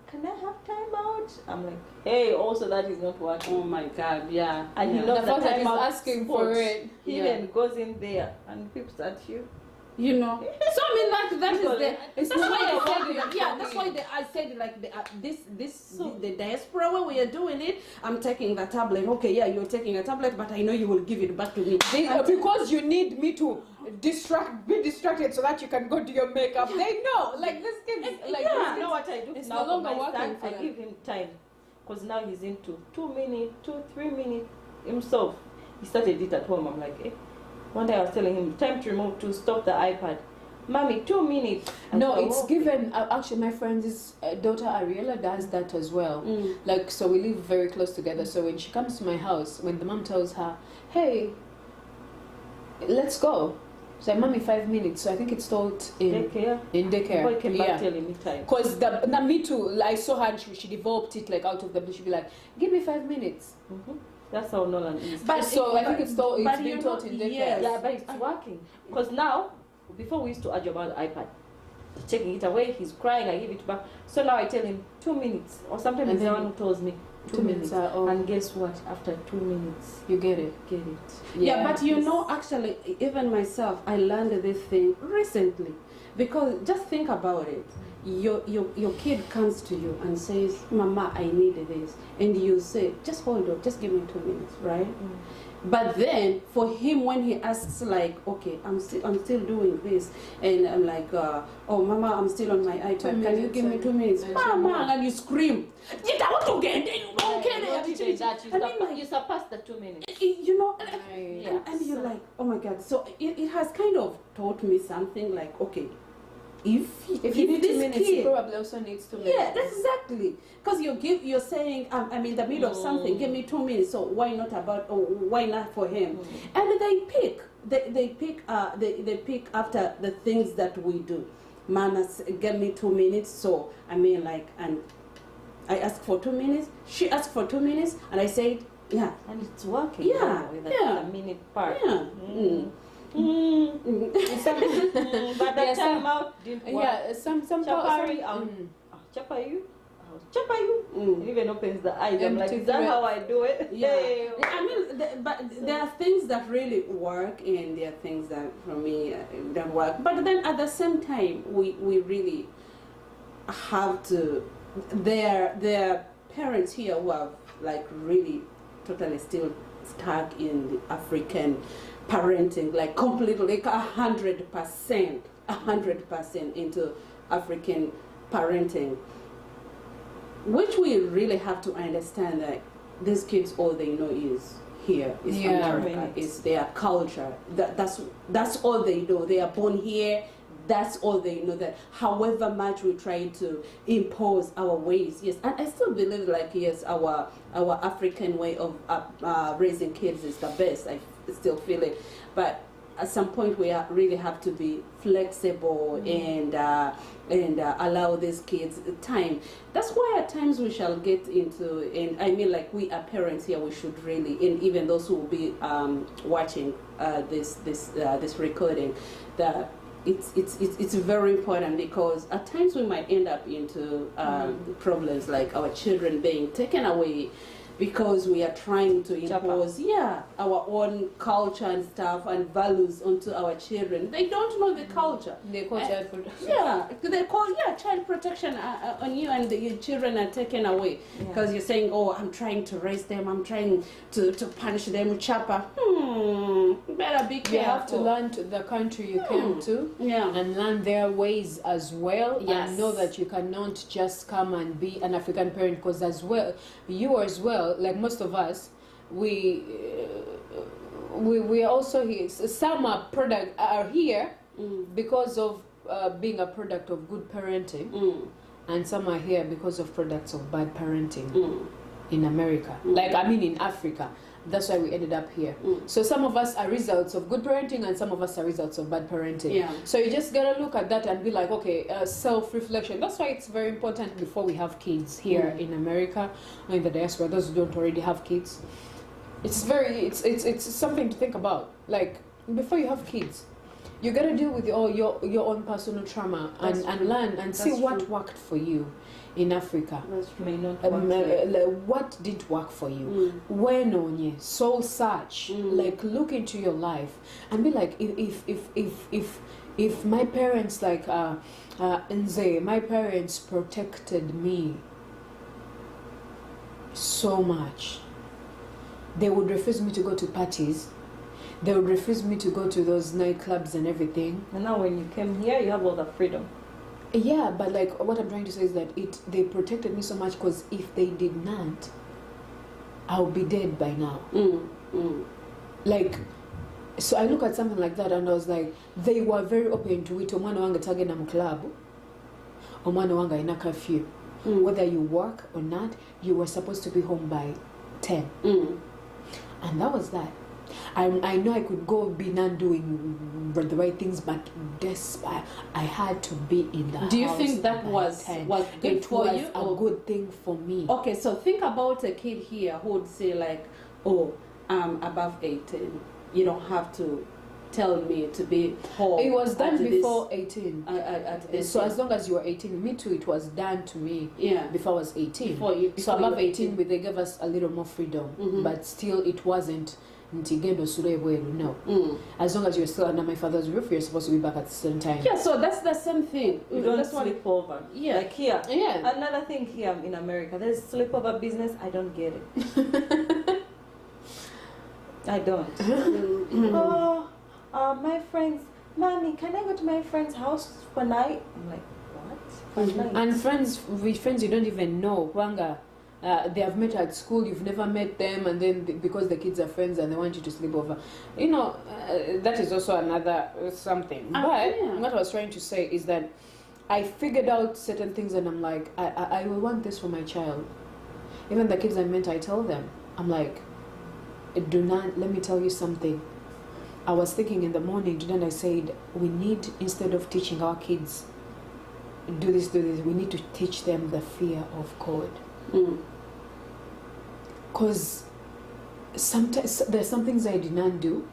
can I have time out? I'm like, hey, also that is not working. Oh my God, yeah. And he loves the time out asking for it. He even goes in there and peeps at you. You know, so I mean, like that is that's why I said, that's why I said like the diaspora where we are doing it. I'm taking the tablet. Okay, yeah, you're taking a tablet, but I know you will give it back to me because you need me to be distracted so that you can go do your makeup. They know, like this kid, like you know what I do? It's now no longer working. I give him time because now he's into 2 minutes, 3 minutes himself. He started it at home. I'm like, One day I was telling him, time to remove, to stop the iPad. Mommy, 2 minutes. No, it's given. Actually, my friend's daughter Ariella does that as well. Like, so we live very close together. So when she comes to my house, when the mom tells her, "Hey, let's go," she's like, "Mommy, 5 minutes." So I think it's told in daycare. In daycare. Boy came back telling me time. Because me too. I saw her and she developed it like out of the blue. She'd be like, "Give me 5 minutes." That's how Nolan is. But so I think it's been taught in daycare. Yes. Yeah, but it's working. Because now, before we used to argue about the iPad, taking it away, he's crying, I give it back. So now I tell him 2 minutes, or sometimes he's the one who tells me 2 minutes. And guess what? After 2 minutes, you get it. Yeah, but you know, actually, even myself, I learned this thing recently. Because just think about it. Your kid comes to you and says, "Mama, I need this," and you say, "Just hold on, just give me 2 minutes," right? But then for him, when he asks like, "Okay, I'm still doing this," and I'm like, "Oh, Mama, I'm still on my iPad. Can you give me 2 minutes?" Mama, and you scream, "You don't get it. You don't get it." You surpassed the 2 minutes. You know, Yes. and you're like, "Oh my God!" So it has kind of taught me something like, okay, if you need 2 minutes, he kid, probably also needs 2 minutes. yeah, exactly. Because you're saying, I'm in the middle of something. Give me 2 minutes. So why not why not for him? And they pick after the things that we do. Manas, give me 2 minutes. So I mean, like, and I asked for 2 minutes. She asked for 2 minutes, and I said, yeah, and it's working. Yeah, the minute part. yeah. But the time out didn't work. Yeah, some Chapari, Chapayu. It even opens the eyes. I'm like, is that how I do it? Yeah. I mean, but there are things that really work, and there are things that for me don't work. But then at the same time, we really have to. There are parents here who have like really totally still stuck in the African parenting, like completely, like 100% into African parenting, which we really have to understand that these kids, all they know is here, is America, is their culture. That's all they know. They are born here. That's all they know. That however much we try to impose our ways, yes, and I still believe like yes, our African way of raising kids is the best. I still feel it, but at some point we really have to be flexible and allow these kids time. That's why at times we shall get into, and I mean like we are parents here, we should really, and even those who will be watching this recording, that it's very important, because at times we might end up into problems like our children being taken away because we are trying to impose our own culture and stuff and values onto our children. They don't know the culture. They call child protection. Yeah, they call child protection on you, and your children are taken away because you're saying, "Oh, I'm trying to raise them. I'm trying to punish them, chopper." Better be careful. You have to learn the country you came to, and learn their ways as well, and know that you cannot just come and be an African parent, because you as well, like most of us, we are also here. Some are here because of being a product of good parenting, and some are here because of products of bad parenting in America. Like, I mean, in Africa. That's why we ended up here. So some of us are results of good parenting, and some of us are results of bad parenting. Yeah. So you just gotta look at that and be like, okay, self-reflection. That's why it's very important before we have kids here in America or in the diaspora. Those who don't already have kids, it's something to think about. Like, before you have kids, you gotta deal with your own personal trauma and learn and see what worked for you in Africa. May not work what didn't work for you? When on you soul search, like look into your life and be like, if my parents, like Nze, my parents protected me so much, they would refuse me to go to parties. They would refuse me to go to those nightclubs and everything. And now when you came here, you have all the freedom. Yeah, but like what I'm trying to say is that they protected me so much, because if they did not, I'll be dead by now. Like, So I look at something like that and I was like, they were very open to it. Omwana wange tagenda mu club, omwana wange alina curfew. Whether you work or not, you were supposed to be home by 10. And that was that. I know I could go be not doing the right things, but despite I had to be in the house. Do you think that was good for you? It was a good thing for me. Okay, so think about a kid here who would say like, oh, I'm above 18. You don't have to tell me to be home. It was done before 18. So as long as you were 18, me too, it was done to me before I was 18. So above 18, they gave us a little more freedom. But still, it wasn't no. As long as you're still under my father's roof, you're supposed to be back at the same time. Yeah, so that's the same thing. You don't sleep over. Yeah. Like here. Yeah. Another thing here in America, there's sleepover business. I don't get it. I don't. My friends, Mommy, can I go to my friend's house for night? I'm like, what? For night? And friends, with friends you don't even know. Wanga. They have met at school, you've never met them, and then because the kids are friends and they want you to sleep over. You know, that is also another something. But what I was trying to say is that I figured out certain things and I'm like, I will want this for my child. Even the kids I met, I tell them, I'm like, do not, let me tell you something. I was thinking in the morning, then I said, we need, instead of teaching our kids, do this, we need to teach them the fear of God. Because sometimes there's some things I did not do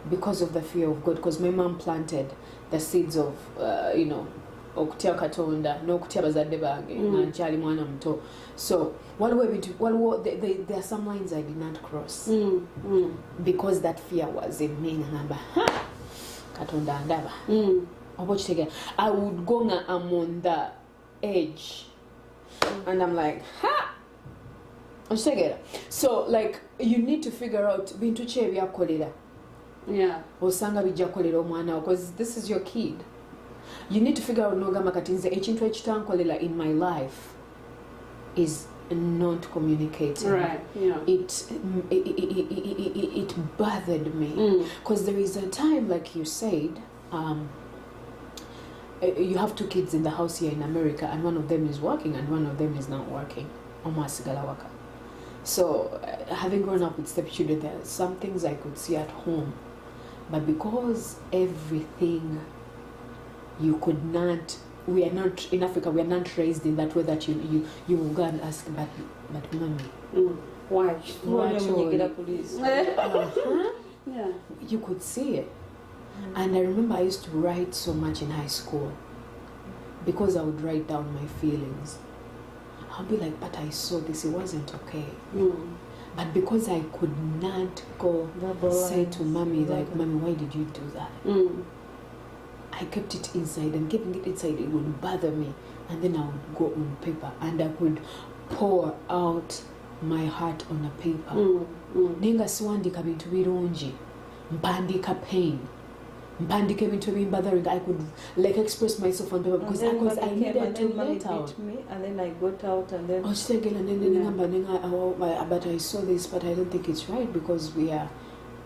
because of the fear of God, because my mom planted the seeds of okutya Katonda n'okutya bazadde bange nga nkyali mwana muto. So there are some lines I did not cross because that fear was in me. Katonda andaba. I would go nga I'm on the edge. And I'm like, ha! So, like, you need to figure out, bintu ki ebyakolera. Yeah. Osanga bijja kolera omwana, because this is your kid. You need to figure out, nogamba kati nze ekintu ekitankolera in my life is not communicating. Right, yeah. It bothered me. Because there is a time, like you said, you have two kids in the house here in America, and one of them is working and one of them is not working. So, having grown up with stepchildren, there are some things I could see at home, but because everything you could not, we are not in Africa. We are not raised in that way that you will go and ask, but mommy, why? Yeah, you could see it. And I remember I used to write so much in high school because I would write down my feelings. I'll be like, but I saw this, it wasn't okay. But because I could not go say to mommy, like, mommy, why did you do that? I kept it inside, and keeping it inside, it would bother me. And then I would go on paper and I would pour out my heart on a paper. Nenga siwandika bintu birungi, mpandika pain. Mpandika bintu bothering. I could like express myself on paper because I needed to let out. Me, and then I got out and then. But I saw this, but I don't think it's right because we are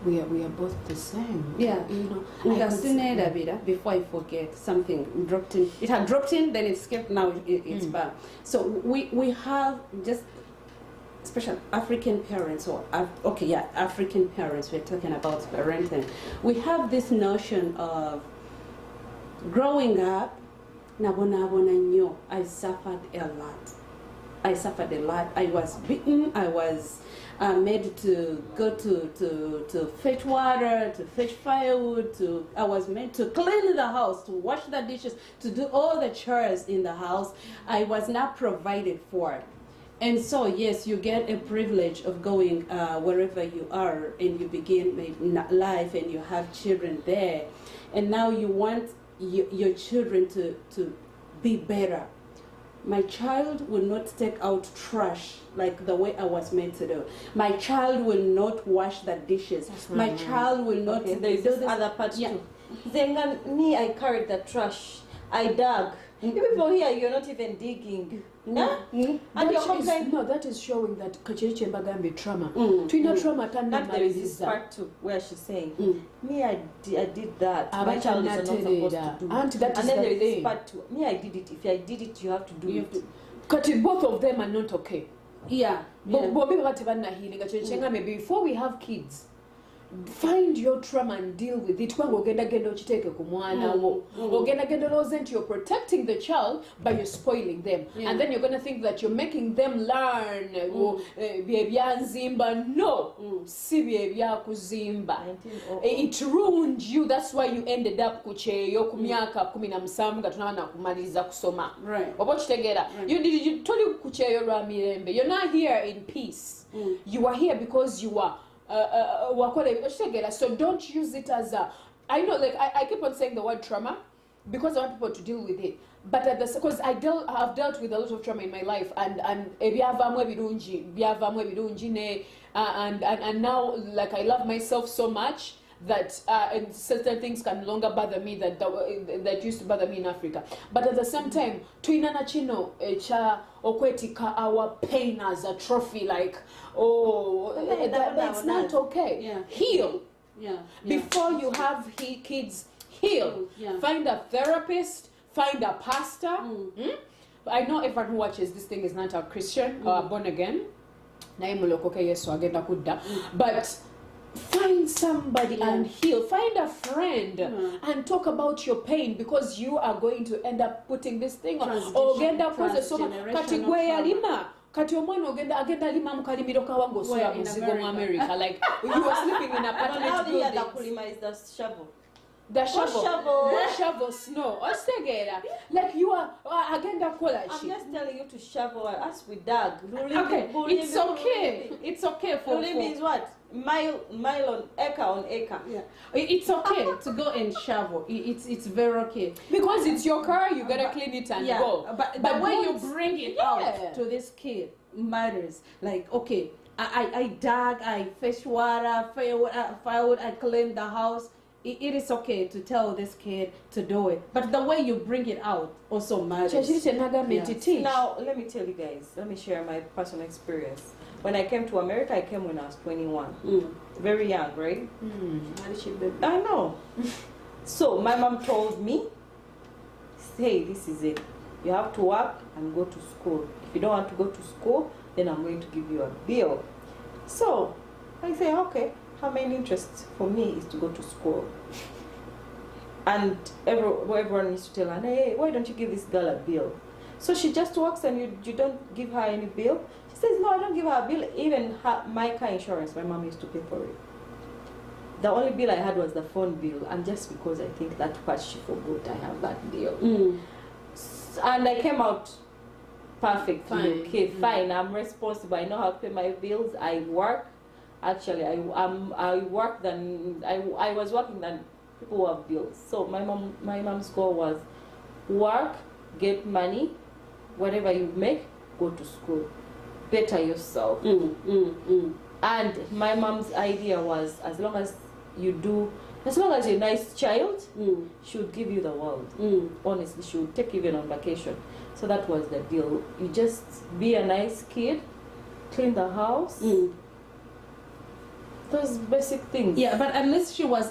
both the same. Yeah, you know. Before I forget, something dropped in. It had dropped in, then it skipped. Now it's back. So we have just special African parents, or African parents. We're talking about parenting. We have this notion of growing up. I suffered a lot. I was beaten. I was made to go to fetch water, to fetch firewood. I was made to clean the house, to wash the dishes, to do all the chores in the house. I was not provided for. And so, yes, you get a privilege of going wherever you are, and you begin life, and you have children there. And now you want your children to be better. My child will not take out trash like the way I was meant to do. My child will not wash the dishes. My child will not do this other part too. Then me, I carried the trash. I dug. You people here, you're not even digging. Huh? And you're complaining. No, that is showing that Kachiriche Mbagambi trauma. Twina trauma Not there is this part too where she's saying, me, I did that. My child is not supposed to do. And that and is then there the is this thing. part too. Me, I did it. If I did it, you have to do it. Kati both of them are not okay. Yeah. Maybe before we have kids, find your trauma and deal with it. You're protecting the child, but you're spoiling them. And then you're going to think that you're making them learn. No, it ruined you. That's why you ended up kucheyo kumyaka 17 nga tunana kumaliza kusoma. Right. You told you kucheyo lwa mirembe. You're not here in peace. You are here because you are so don't use it as a, I know, like I keep on saying the word trauma because I want people to deal with it, but at the, because I've dealt with a lot of trauma in my life, and now, like, I love myself so much that and certain things can no longer bother me that used to bother me in Africa. But at the same time, tuinana chino cha okwetika our pain as a trophy, like, that's not okay. Heal. Before you have kids, heal. Find a therapist, find a pastor. I know everyone who watches this thing is not a Christian or born again. But find somebody and heal. Find a friend and talk about your pain, because you are going to end up putting this thing on. Kati omwana agenda lima mukalimiro kawango osula muzigo mu America, like you are sleeping in apartment buildings. The kulima is the shovel. The shovel snow. Like you are agenda kola. I'm just telling you to shovel us with dog. Okay, it's okay. It's okay for means what? Mile on acre. It's okay to go and shovel. It's very okay, because it's your car. You gotta clean it and go. But the way you bring it out to this kid matters. Like, okay, I dug, I fetched water, firewood, I cleaned the house. It is okay to tell this kid to do it, but the way you bring it out also matters. Now, let me tell you guys, let me share my personal experience. When I came to America, I came when I was 21. Very young, right? I know. So my mom told me, hey, this is it. You have to work and go to school. If you don't want to go to school, then I'm going to give you a bill. So I say, okay. Her main interest for me is to go to school. And everyone needs to tell her, hey, why don't you give this girl a bill? So she just works and you don't give her any bill. She says, no, I don't give her a bill. Even my car insurance, my mom used to pay for it. The only bill I had was the phone bill. And just because I think that part she forgot, I have that bill. And I came out perfect. Fine. Okay, fine. I'm responsible. I know how to pay my bills. I work. Actually, I worked than I was working than people who have bills. So my mom's goal was work, get money, whatever you make, go to school, better yourself. And my mom's idea was, as long as you're a nice child, she would give you the world. Honestly, she would take you even on vacation. So that was the deal. You just be a nice kid, clean the house. Those basic things. Yeah, but unless she was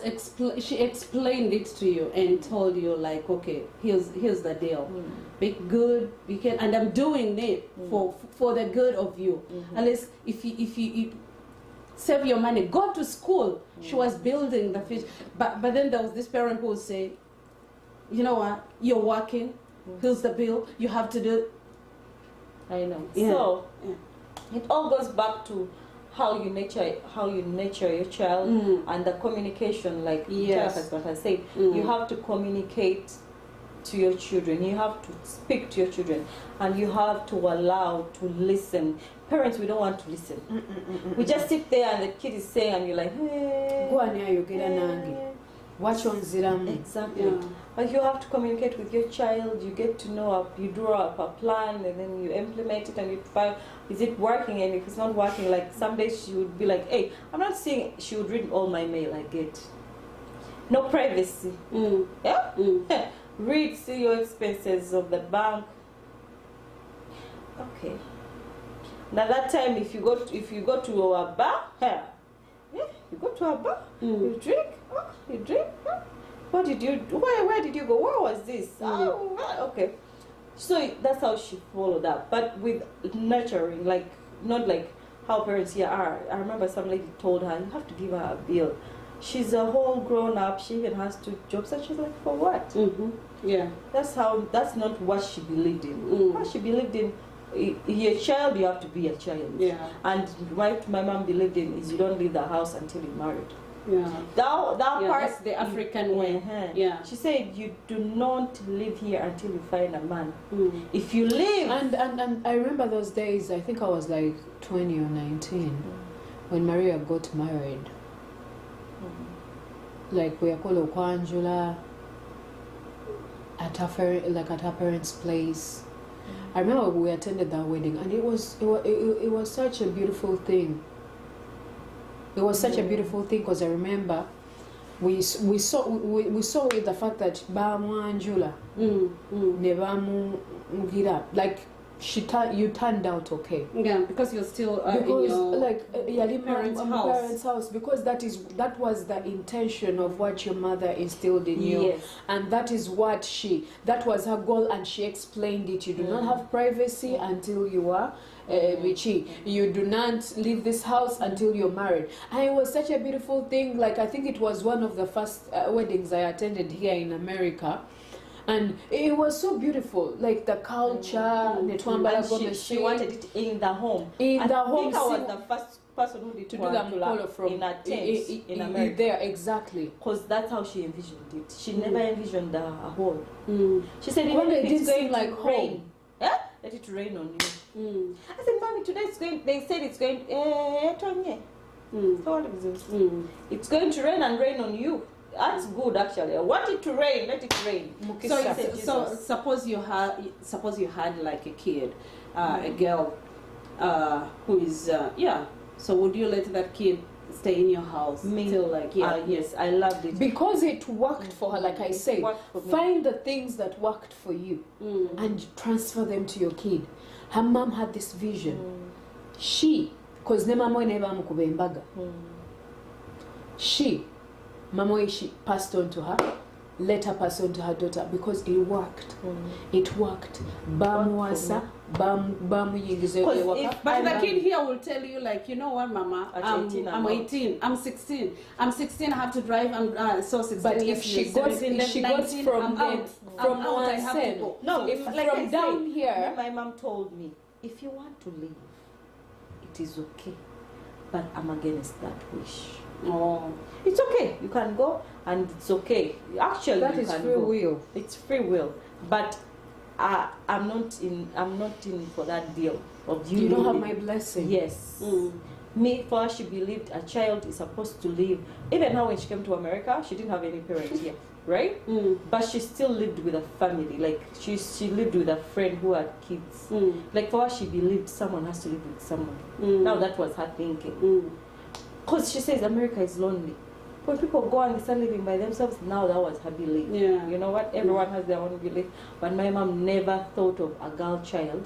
she explained it to you and told you, like, okay, here's the deal. Be good, you can, and I'm doing it for the good of you. Unless if you save your money, go to school. She was building the future. But then there was this parent who would say, you know what, you're working, here's the bill, you have to do. I know. So it all goes back to how you nurture your child and the communication, like as what I said. You have to communicate to your children. You have to speak to your children, and you have to allow to listen. Parents, we don't want to listen. We just sit there and the kid is saying, and you're like, hey, watch on Ziram. Exactly. But you have to communicate with your child. You get to know, you draw up a plan, and then you implement it, and you find, is it working? And if it's not working, like some days she would be like, hey, I'm not seeing, she would read all my mail I get. No privacy. read, see your expenses of the bank. Okay. Now that time, if you go to a bar, you go to a bar, you drink, What did you do? Where did you go? Where was this? Okay. So that's how she followed up, but with nurturing, like not like how parents here are. I remember some lady told her, you have to give her a bill. She's a whole grown up. She even has 2 jobs, and she's like, for what? Yeah. That's not what she believed in. What she believed in, you're a child, you have to be a child. Yeah. And what my mom believed in is you don't leave the house until you're married. Yeah. That part, that's the African way. Yeah. She said you do not live here until you find a man. If you live, and I remember those days. I think I was like 20 or 19 when Maria got married. Like we are called Okwanjula at her parents' place. I remember we attended that wedding, and it was such a beautiful thing. It was such a beautiful thing because I remember we saw with the fact that Bamwanjula never like you turned out okay. Yeah, because you're still in your parents' house, because that was the intention of what your mother instilled in you. Yes. And that was her goal, and she explained it. You do not have privacy until you are Vichy. You do not leave this house until you're married. And it was such a beautiful thing. Like, I think it was one of the first weddings I attended here in America. And it was so beautiful, like the culture. And she wanted it in the home. I think I was the first person who did to do the mukolo from in a tent in America. There, exactly. Because that's how she envisioned it. She never envisioned a hole. She said, even if it's going like to rain, let it rain on you. I said, Mommy, today it's going. They said it's going. It's going to rain and rain on you. That's good, actually. I want it to rain. Let it rain. So suppose you had like a kid, a girl, who is So would you let that kid stay in your house till like yes, I loved it because it worked for her. Like I said, find the things that worked for you and transfer them to your kid. Her mom had this vision. Because ne mama never mukubembaga. Mama, she passed on to her, let her pass on to her daughter, because it worked. It worked. But the kid here will tell you, like, you know what, Mama, I'm 18, I'm 16, I have to drive, I'm so 16. But if she goes from out, I have to go. No, if from down here, my mom told me, if you want to leave, it is okay, but I'm against that wish. Oh, it's okay. You can go, and it's okay. Actually, that is free will. It's free will, but I'm not in for that deal of you don't have my blessing. Yes. Me, for her, she believed a child is supposed to live. Even now, when she came to America, she didn't have any parents here, right? But she still lived with a family. Like she lived with a friend who had kids. Like for her, she believed someone has to live with someone. Now that was her thinking. Because she says America is lonely. When people go and start living by themselves, now that was her belief. Yeah. You know what? Everyone has their own belief. But my mom never thought of a girl child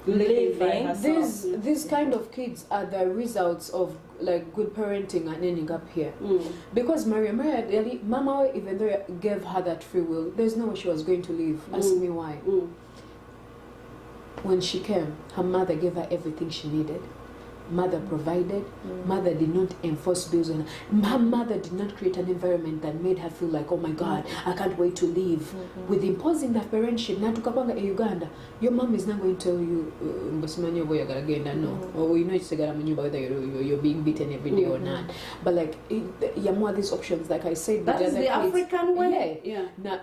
living. These kind of kids are the results of like good parenting and ending up here. Because Maria, Mama, even though I gave her that free will, there's no way she was going to leave. Ask me why. When she came, her mother gave her everything she needed. Mother provided. Mother did not enforce bills on her. Her mother did not create an environment that made her feel like, oh my God, I can't wait to leave. With imposing that parentship, now tukapanga in Uganda, your mom is not going to tell you, no, or you know it's whether you're being beaten every day or not. But like, you have these options, like I said. That is the African way. Yeah. Now,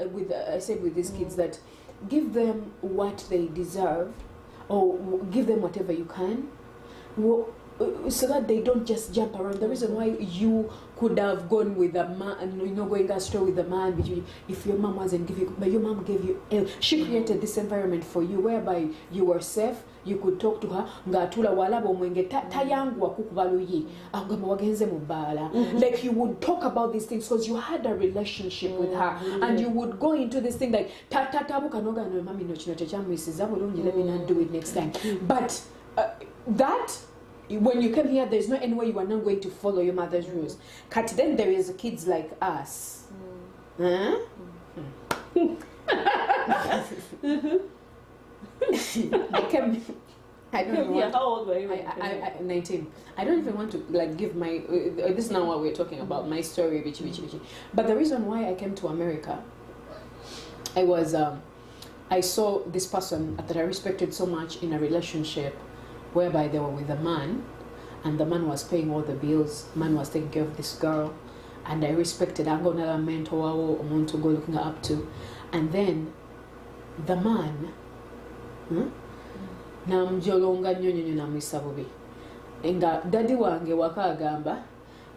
I said with these kids that give them what they deserve, or give them whatever you can. so that they don't just jump around. The reason why you could have gone with a man, going astray with a man, if your mom wasn't giving you, but your mom gave you, she created this environment for you whereby you were safe, you could talk to her, ngatula walabo mwenge tayangwa kukubaluyi, angama wagenze mubala. Like you would talk about these things because you had a relationship with her, and you would go into this thing like, tatabuka noga no mami no chino chachamu isizabu, let me not do it next time. But that, when you came here, there's no any way you are not going to follow your mother's rules. Kat, then there is kids like us. Huh? I don't know. How old were you? 19. I don't even want to like give my. This is not what we're talking about. My story, But the reason why I came to America, I saw this person that I respected so much in a relationship, whereby they were with a man, and the man was paying all the bills. Man was taking care of this girl, and I respected. I'm going to mentor or want to go looking up to, and then the man. Namjolonga nyonyo namwisabubi. Nga daddy wange wakagamba,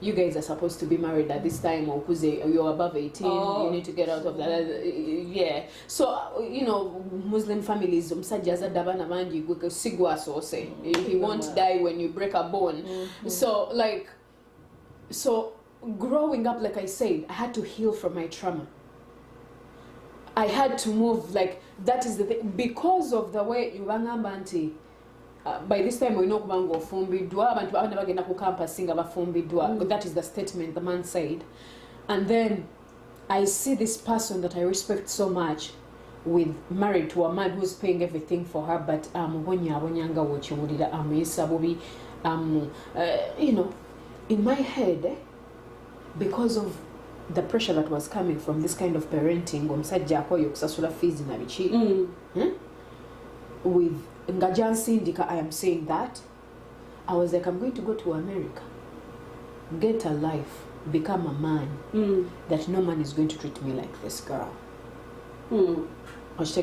you guys are supposed to be married at this time, or you're above 18, you need to get out of that. Yeah. So, Muslim families, he won't die when you break a bone. So, growing up, like I said, I had to heal from my trauma. I had to move, that is the thing, because of the way you banti. By this time we know kubango fumbidwa abantu abana bagenda ku campus singa bafumbidwa. That is the statement the man said. And then I see this person that I respect so much married to a man who's paying everything for her, but in my head, because of the pressure that was coming from this kind of parenting, fees with Ngajan Sindika, I am saying that I was like, I'm going to go to America, get a life, become a man, that no man is going to treat me like this girl. Because I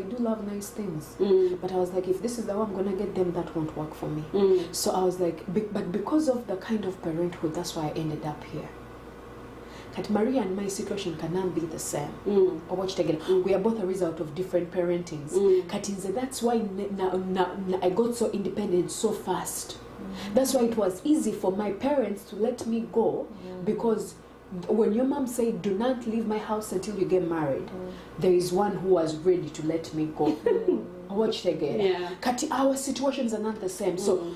do love nice things, but I was like, if this is the one I'm going to get them, that won't work for me. So I was like, but because of the kind of parenthood, that's why I ended up here. Kat Maria and my situation cannot be the same. We are both a result of different parentings. Katinze, that's why I got so independent so fast. That's why it was easy for my parents to let me go, because when your mom said, do not leave my house until you get married, there is one who was ready to let me go. Watch again. Yeah. Kati, our situations are not the same. So,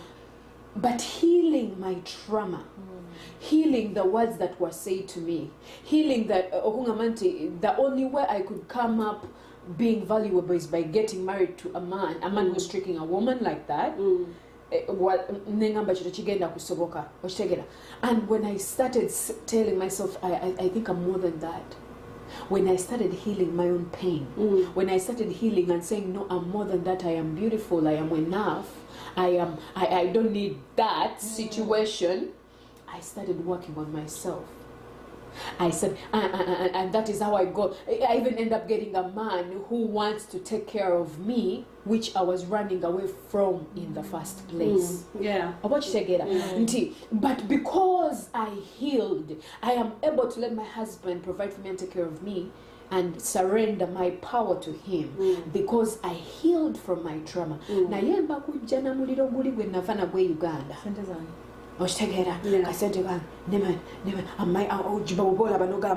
but healing my trauma, healing the words that were said to me, healing that, the only way I could come up being valuable is by getting married to a man who's treating a woman like that. And when I started telling myself, I think I'm more than that. When I started healing my own pain, when I started healing and saying, no, I'm more than that, I am beautiful, I am enough, I don't need that situation, I started working on myself. I said, and that is how I got. I even end up getting a man who wants to take care of me, which I was running away from in the first place. But because I healed, I am able to let my husband provide for me and take care of me, and surrender my power to him, because I healed from my trauma. Na yemba kujana muliro guli gwe navana gwe Uganda. I'm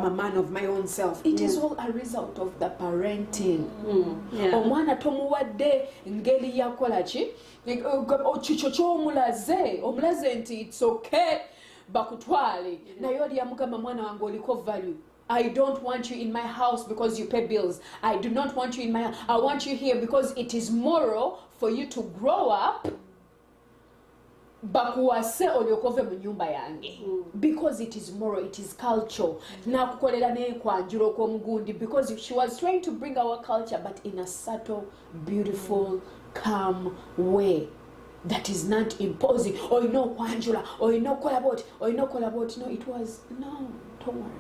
a man of my own self. It is all a result of the parenting. Omwana tomuwadde ngeli yakolachi omulaze nti it's okay bakutwale naye oli yamugamba mwana wange oliko value. I don't want you in my house because you pay bills. I do not want you in my house. I want you here because it is moral for you to grow up. Bakuwase olyokove mu nyumba yange, because it is moral, it is culture. Nakukolera ne kwanjiro ko mugundi, because she was trying to bring our culture, but in a subtle, beautiful, calm way that is not imposing. Or kwanjura, or collaborate, or collaborate. No, it was no. Don't worry,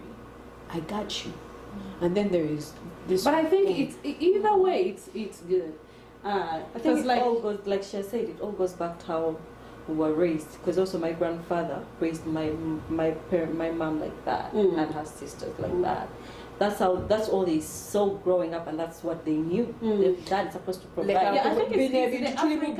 I got you. And then there is this. But I think it's either way. It's good. I think it all goes, like she said, it all goes back to how we were raised. Because also my grandfather raised my mom like that, and her sisters like that. That's all they saw growing up, and that's what they knew. Their dad's supposed to provide. I think it's the African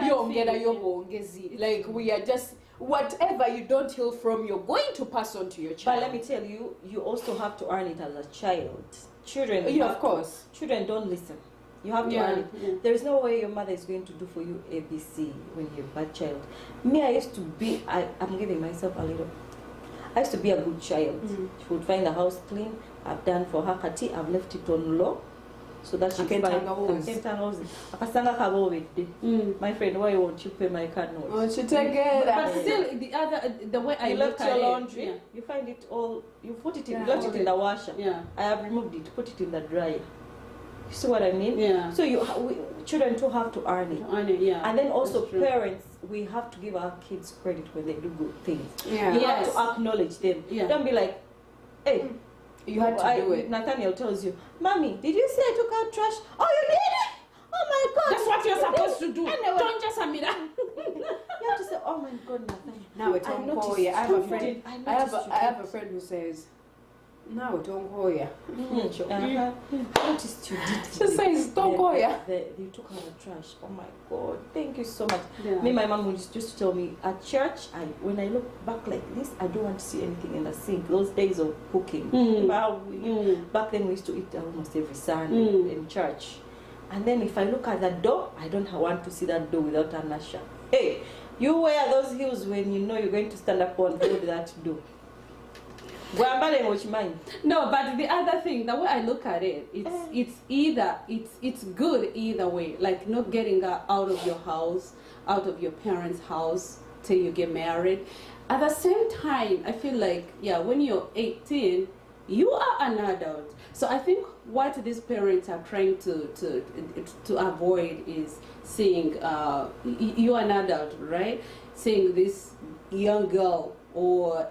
like we are just, whatever you don't heal from, you're going to pass on to your child. But let me tell you, you also have to earn it as a child. Children, of course. Children don't listen. You have to earn it. Yeah. There is no way your mother is going to do for you ABC when you're a bad child. Me, I used to be, I'm giving myself a little. I used to be a good child. She would find the house clean. I've done for her kati, I've left it on low. So that she can buy. My friend, why won't you pay my card note? Oh, she take it. But still, the way I left look at your laundry, it, you find it all. You put it in, you got it in the washer. Yeah. I have removed it, put it in the dryer. You see what I mean? Yeah. So children too have to earn it. And then also parents, we have to give our kids credit when they do good things. Yeah. You have to acknowledge them. Yeah. Don't be like, hey. You had to do it. Nathaniel tells you, Mommy, did you see I took out trash? Oh, you did it? Oh my God. That's what you're supposed to do. Anyway. Don't just admit that. You have to say, oh my God, Nathaniel. Now it's on Hoya. I have a friend who says, now don't Hoya. Noticed you did. She says, don't Hoya. You took out the trash. Oh my God. Thank you so much. Yeah. Me, my mom would just tell me at church, when I look back like this, I don't want to see anything in the sink. Those days of cooking. Back then we used to eat almost every Sunday in church. And then if I look at the door, I don't want to see that door without an usher. Hey, you wear those heels when you know you're going to stand up and hold that door. No, but the other thing, the way I look at it, it's good either way. Like not getting out of your house, out of your parents' house till you get married. At the same time, I feel like when you're 18, you are an adult. So I think what these parents are trying to avoid is seeing you're an adult, right? Seeing this young girl or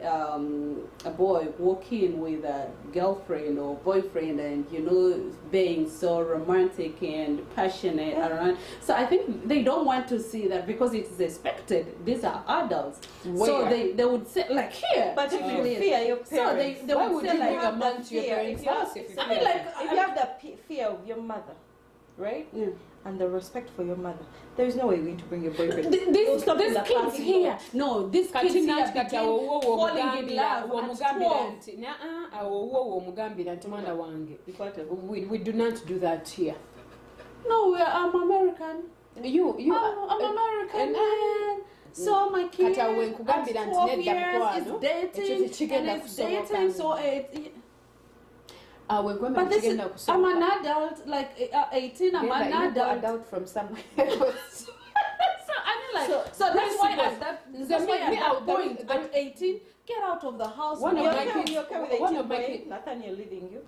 a boy walking with a girlfriend or boyfriend and being so romantic and passionate around. So I think they don't want to see that because it's expected. These are adults. So they would say like here. But if you fear your parents, so they why would you say like bring a man to your parents' house if you I mean, like if you have the fear of your mother, right? Yeah. And the respect for your mother, there is no way you're going to bring your boyfriend. These kids here, no, these kids here begin falling in love at 12. We do not do that here. No, I'm American. I'm American. So my kid at 12 years is dating, and it's dating, so but this is, I'm an adult, like 18, I'm an adult from somewhere. So I mean, like, so that's why at that point, at 18, get out of the house. One of my kids, Nathaniel leaving you.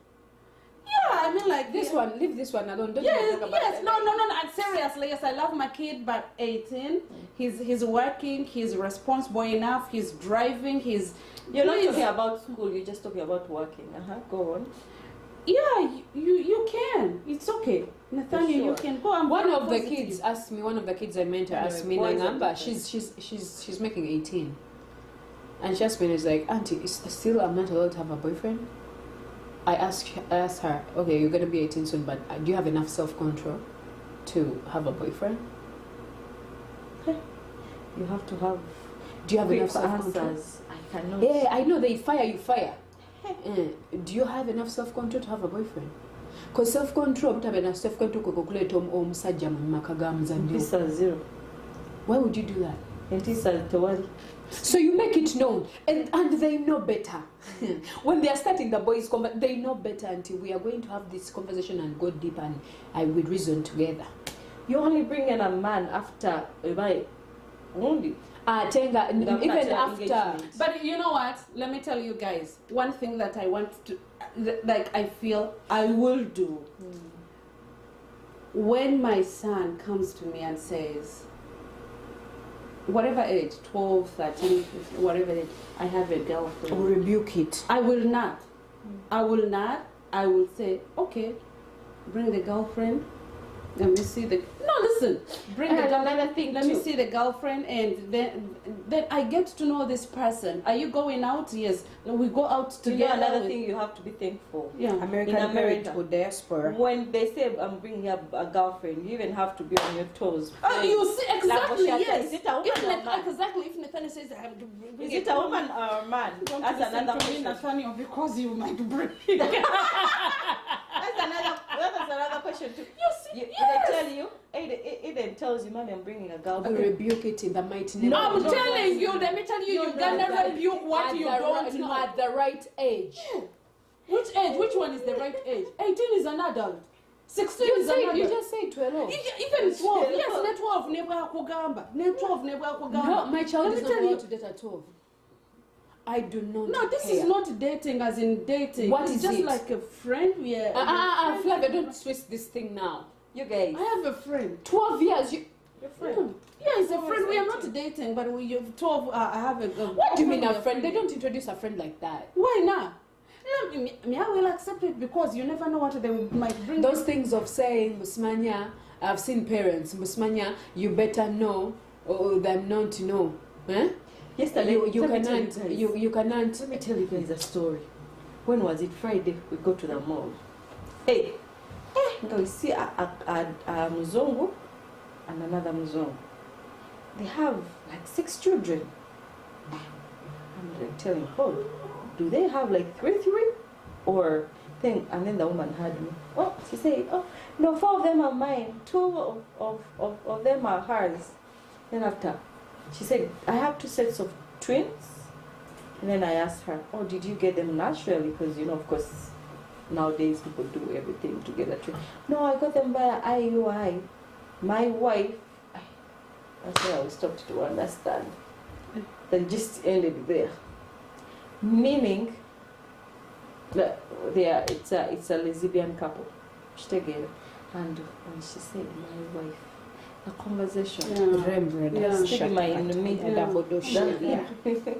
Yeah, I mean, like leave this one alone. Don't yes, talk about yes, no. Seriously, yes, I love my kid, but 18, he's working, he's responsible enough, he's driving, You're not talking about school, you're just talking about working. Go on. Yeah, you can. It's okay. Nathaniel, you can go. One of the kids I mentor asked me, Nangamba, she's making 18. And she asked me, is like, Auntie, still I'm not allowed to have a boyfriend? I asked her, okay, you're going to be 18 soon, but do you have enough self-control to have a boyfriend? You have to have... Do you have enough self-control? I cannot... Yeah, I know, they fire, you fire. Do you have enough self-control to have a boyfriend? Because self-control, but enough self-control zero. Why would you do that? So you make it known, and they know better. When they are starting the boys' they know better until we are going to have this conversation and go deep and we reason together. You only bring in a man after only. Even after. But you know what? Let me tell you guys. One thing that I want to, I feel I will do. When my son comes to me and says, whatever age, 12, 13, 15, whatever age, I have a girlfriend. Rebuke it. I will not. I will not. I will say, okay, bring the girlfriend. Let me see the... No, listen, bring the girlfriend. Another thing Let me see the girlfriend, and then I get to know this person. Are you going out? Yes, we go out together. Another thing you have to be thankful. Yeah, American parents or diaspora. When they say I'm bringing up a girlfriend, you even have to be on your toes. You see exactly. Yes. Is it a woman or a man? Exactly. If Nathaniel says I have to bring Is it a woman or a man? That's another question. Nathaniel, because you might bring. That's another question too. You see, They tell you, Eden tells you, "Mommy, I'm bringing a girl." We rebuke it in the mighty name. I'm telling you. Let me tell you, you're gonna rebuke what you don't know at the right age. Which age? Which one is the right age? 18 is an adult. 16 is an adult. You just say 12. Even 12. Yes, ne 12 nebwa kugamba. Ne 12 nebwa kugamba. No, my child is not allowed allowed to date at 12. I do not. No, this is not dating as in dating. What it's is just it? like a friend. Flavia, don't twist this thing now. You guys. I have a friend. 12 years. Your friend. Yeah, it's a friend. We are not dating, but we have 12. I have a. What do you mean a friend? They don't introduce a friend like that. Why not? Me, I will accept it because you never know what they might bring. Those things of saying, Musmanya, I've seen parents, Musmanya, you better know than not to know. Eh? Yesterday, you cannot. Let me tell you guys a story. When was it? Friday. We go to the mall. Hey, we see a Muzongo and another Muzongo. They have like 6 children. I'm like telling, oh, do they have like 3 or thing? And then the woman had me. Oh, she said, oh no, 4 of them are mine. 2 of them are hers. Then after, she said, I have 2 sets of twins. And then I asked her, oh, did you get them naturally? Because, you know, of course, nowadays people do everything to get a twin. No, I got them by IUI. My wife, that's where I was stopped to understand. That just ended there. Meaning, that it's a lesbian couple. Together. And when she said, my wife, a conversation.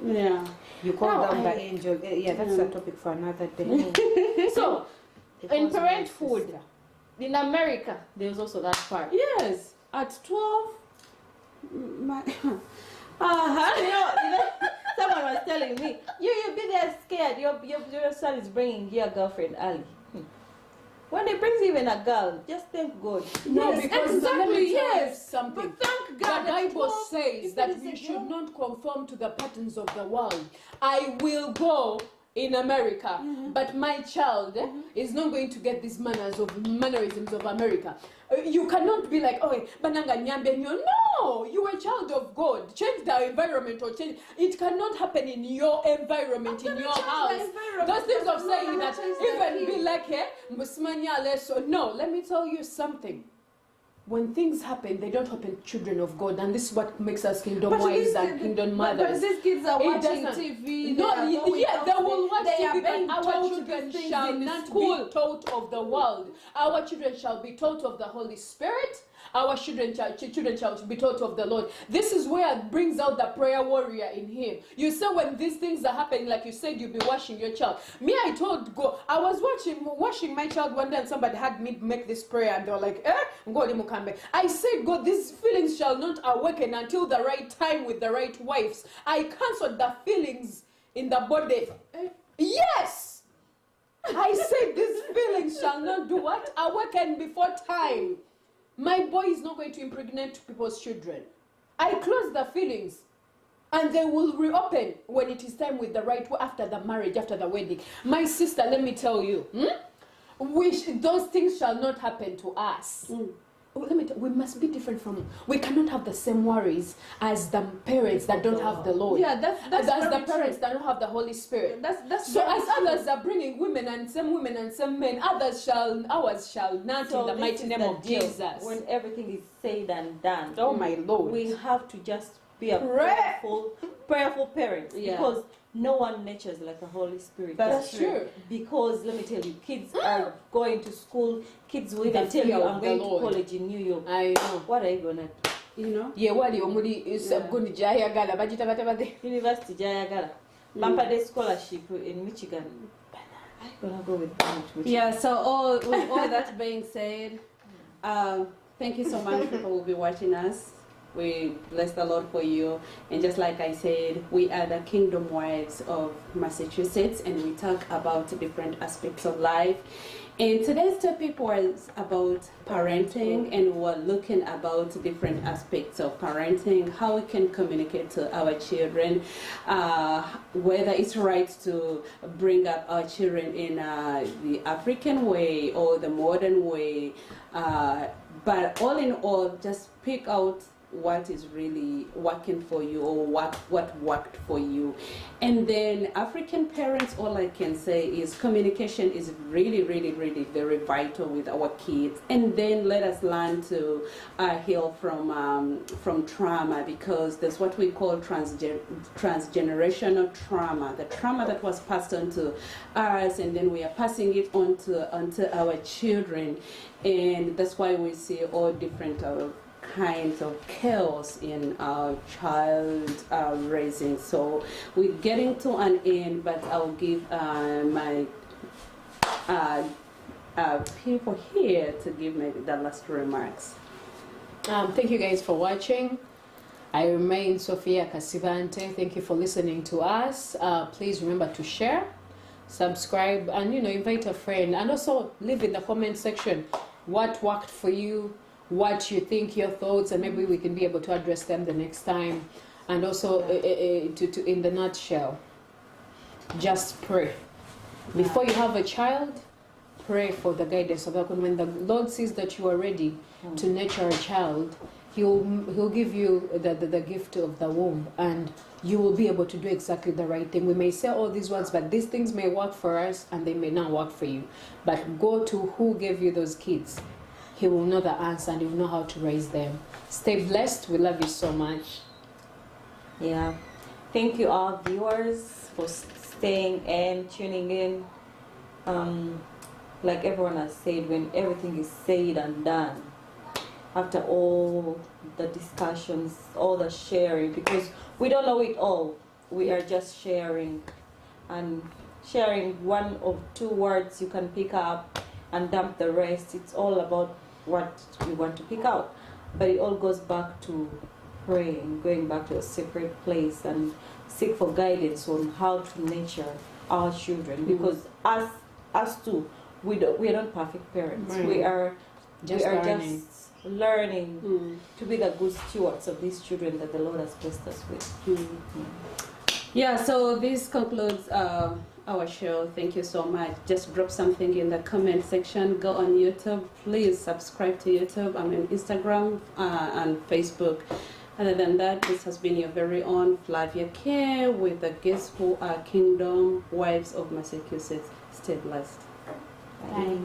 Yeah. You call them the angel. Yeah, that's a topic for another day. So, in parenthood, in America, there's also that part. Yes. At 12, Someone was telling me, you be there scared. Your son is bringing your girlfriend early. When he brings even a girl, just thank God. No, yes, because exactly, yes, something. But thank God. The Bible says that we should not conform to the patterns of the world. I will go in America, but my child is not going to get these mannerisms of America. You cannot be like, oh, bananga nyambe nyo. No, you are a child of God. Change the environment or change. It cannot happen in your environment, in your house. Those things of saying that even be like, musmanya leso. No, let me tell you something. When things happen, they don't happen to children of God, and this is what makes us kingdom wives and kingdom mothers. But these kids are watching TV. No, they will watch TV, but our children shall not be taught of the world. Our children shall be taught of the Holy Spirit. Our children shall be taught of the Lord. This is where it brings out the prayer warrior in him. You say when these things are happening, like you said, you'll be washing your child. Me, I told God, I was washing my child one day, and somebody had me make this prayer, and they were like, God, I said, God, these feelings shall not awaken until the right time with the right wives. I cancelled the feelings in the body. Yes! I said these feelings shall not do what? Awaken before time. My boy is not going to impregnate people's children. I close the feelings, and they will reopen when it is time with the right, after the marriage, after the wedding. My sister, let me tell you, those things shall not happen to us. We must be different from. We cannot have the same worries as the parents that don't have the Lord. Yeah, that's as the parents that don't have the Holy Spirit. That's so as others are bringing women and some men, ours shall not, so in the mighty name of Jesus. When everything is said and done, oh my Lord, we have to just be a prayerful parent, because no one nurtures like the Holy Spirit. That's true. Because let me tell you, kids are going to school. Kids will even tell you, I'm going to college in New York. I know. What are you gonna do? You know? Yeah, wali omuli gundi jayagala bajita batabade. University jayagala. Pampade scholarship in Michigan. I'm gonna go with Michigan. Yeah. So with all that being said, thank you so much people will be watching us. We bless the Lord for you. And just like I said, we are the Kingdom Wives of Massachusetts, and we talk about different aspects of life. And today's topic was about parenting, and we're looking about different aspects of parenting, how we can communicate to our children, whether it's right to bring up our children in the African way or the modern way. But all in all, just pick out what is really working for you, or what worked for you. And then African parents, all I can say is communication is really very vital with our kids. And then let us learn to heal from trauma, because there's what we call transgenerational trauma, the trauma that was passed on to us, and then we are passing it on to our children. And that's why we see all different kinds of chaos in our child raising. So we're getting to an end, but I'll give my people here to give me the last remarks. Thank you guys for watching. I remain Sophia Kasivante. Thank you for listening to us. Please remember to share, subscribe, and invite a friend, and also leave in the comment section what worked for you, what you think, your thoughts, and maybe we can be able to address them the next time. And also, in the nutshell, just pray. Before you have a child, pray for the guidance of God. When the Lord sees that you are ready to nurture a child, He'll give you the gift of the womb, and you will be able to do exactly the right thing. We may say all these words, but these things may work for us and they may not work for you. But go to who gave you those kids. He will know the answer, and he will know how to raise them. Stay blessed. We love you so much. Yeah. Thank you all viewers for staying and tuning in. Like everyone has said, when everything is said and done, after all the discussions, all the sharing, because we don't know it all, we are just sharing, and sharing one or two words you can pick up and dump the rest. It's all about what you want to pick out, but it all goes back to praying, going back to a secret place and seek for guidance on how to nurture our children, because us too, we are not perfect parents. Right. We are Just learning. just learning to be the good stewards of these children that the Lord has blessed us with. Yeah, so this concludes our show. Thank you so much. Just drop something in the comment section. Go on YouTube. Please subscribe to YouTube. I'm on Instagram and Facebook. Other than that, this has been your very own Flavia Care with the guests who are Kingdom Wives of Massachusetts. Stay blessed. Bye.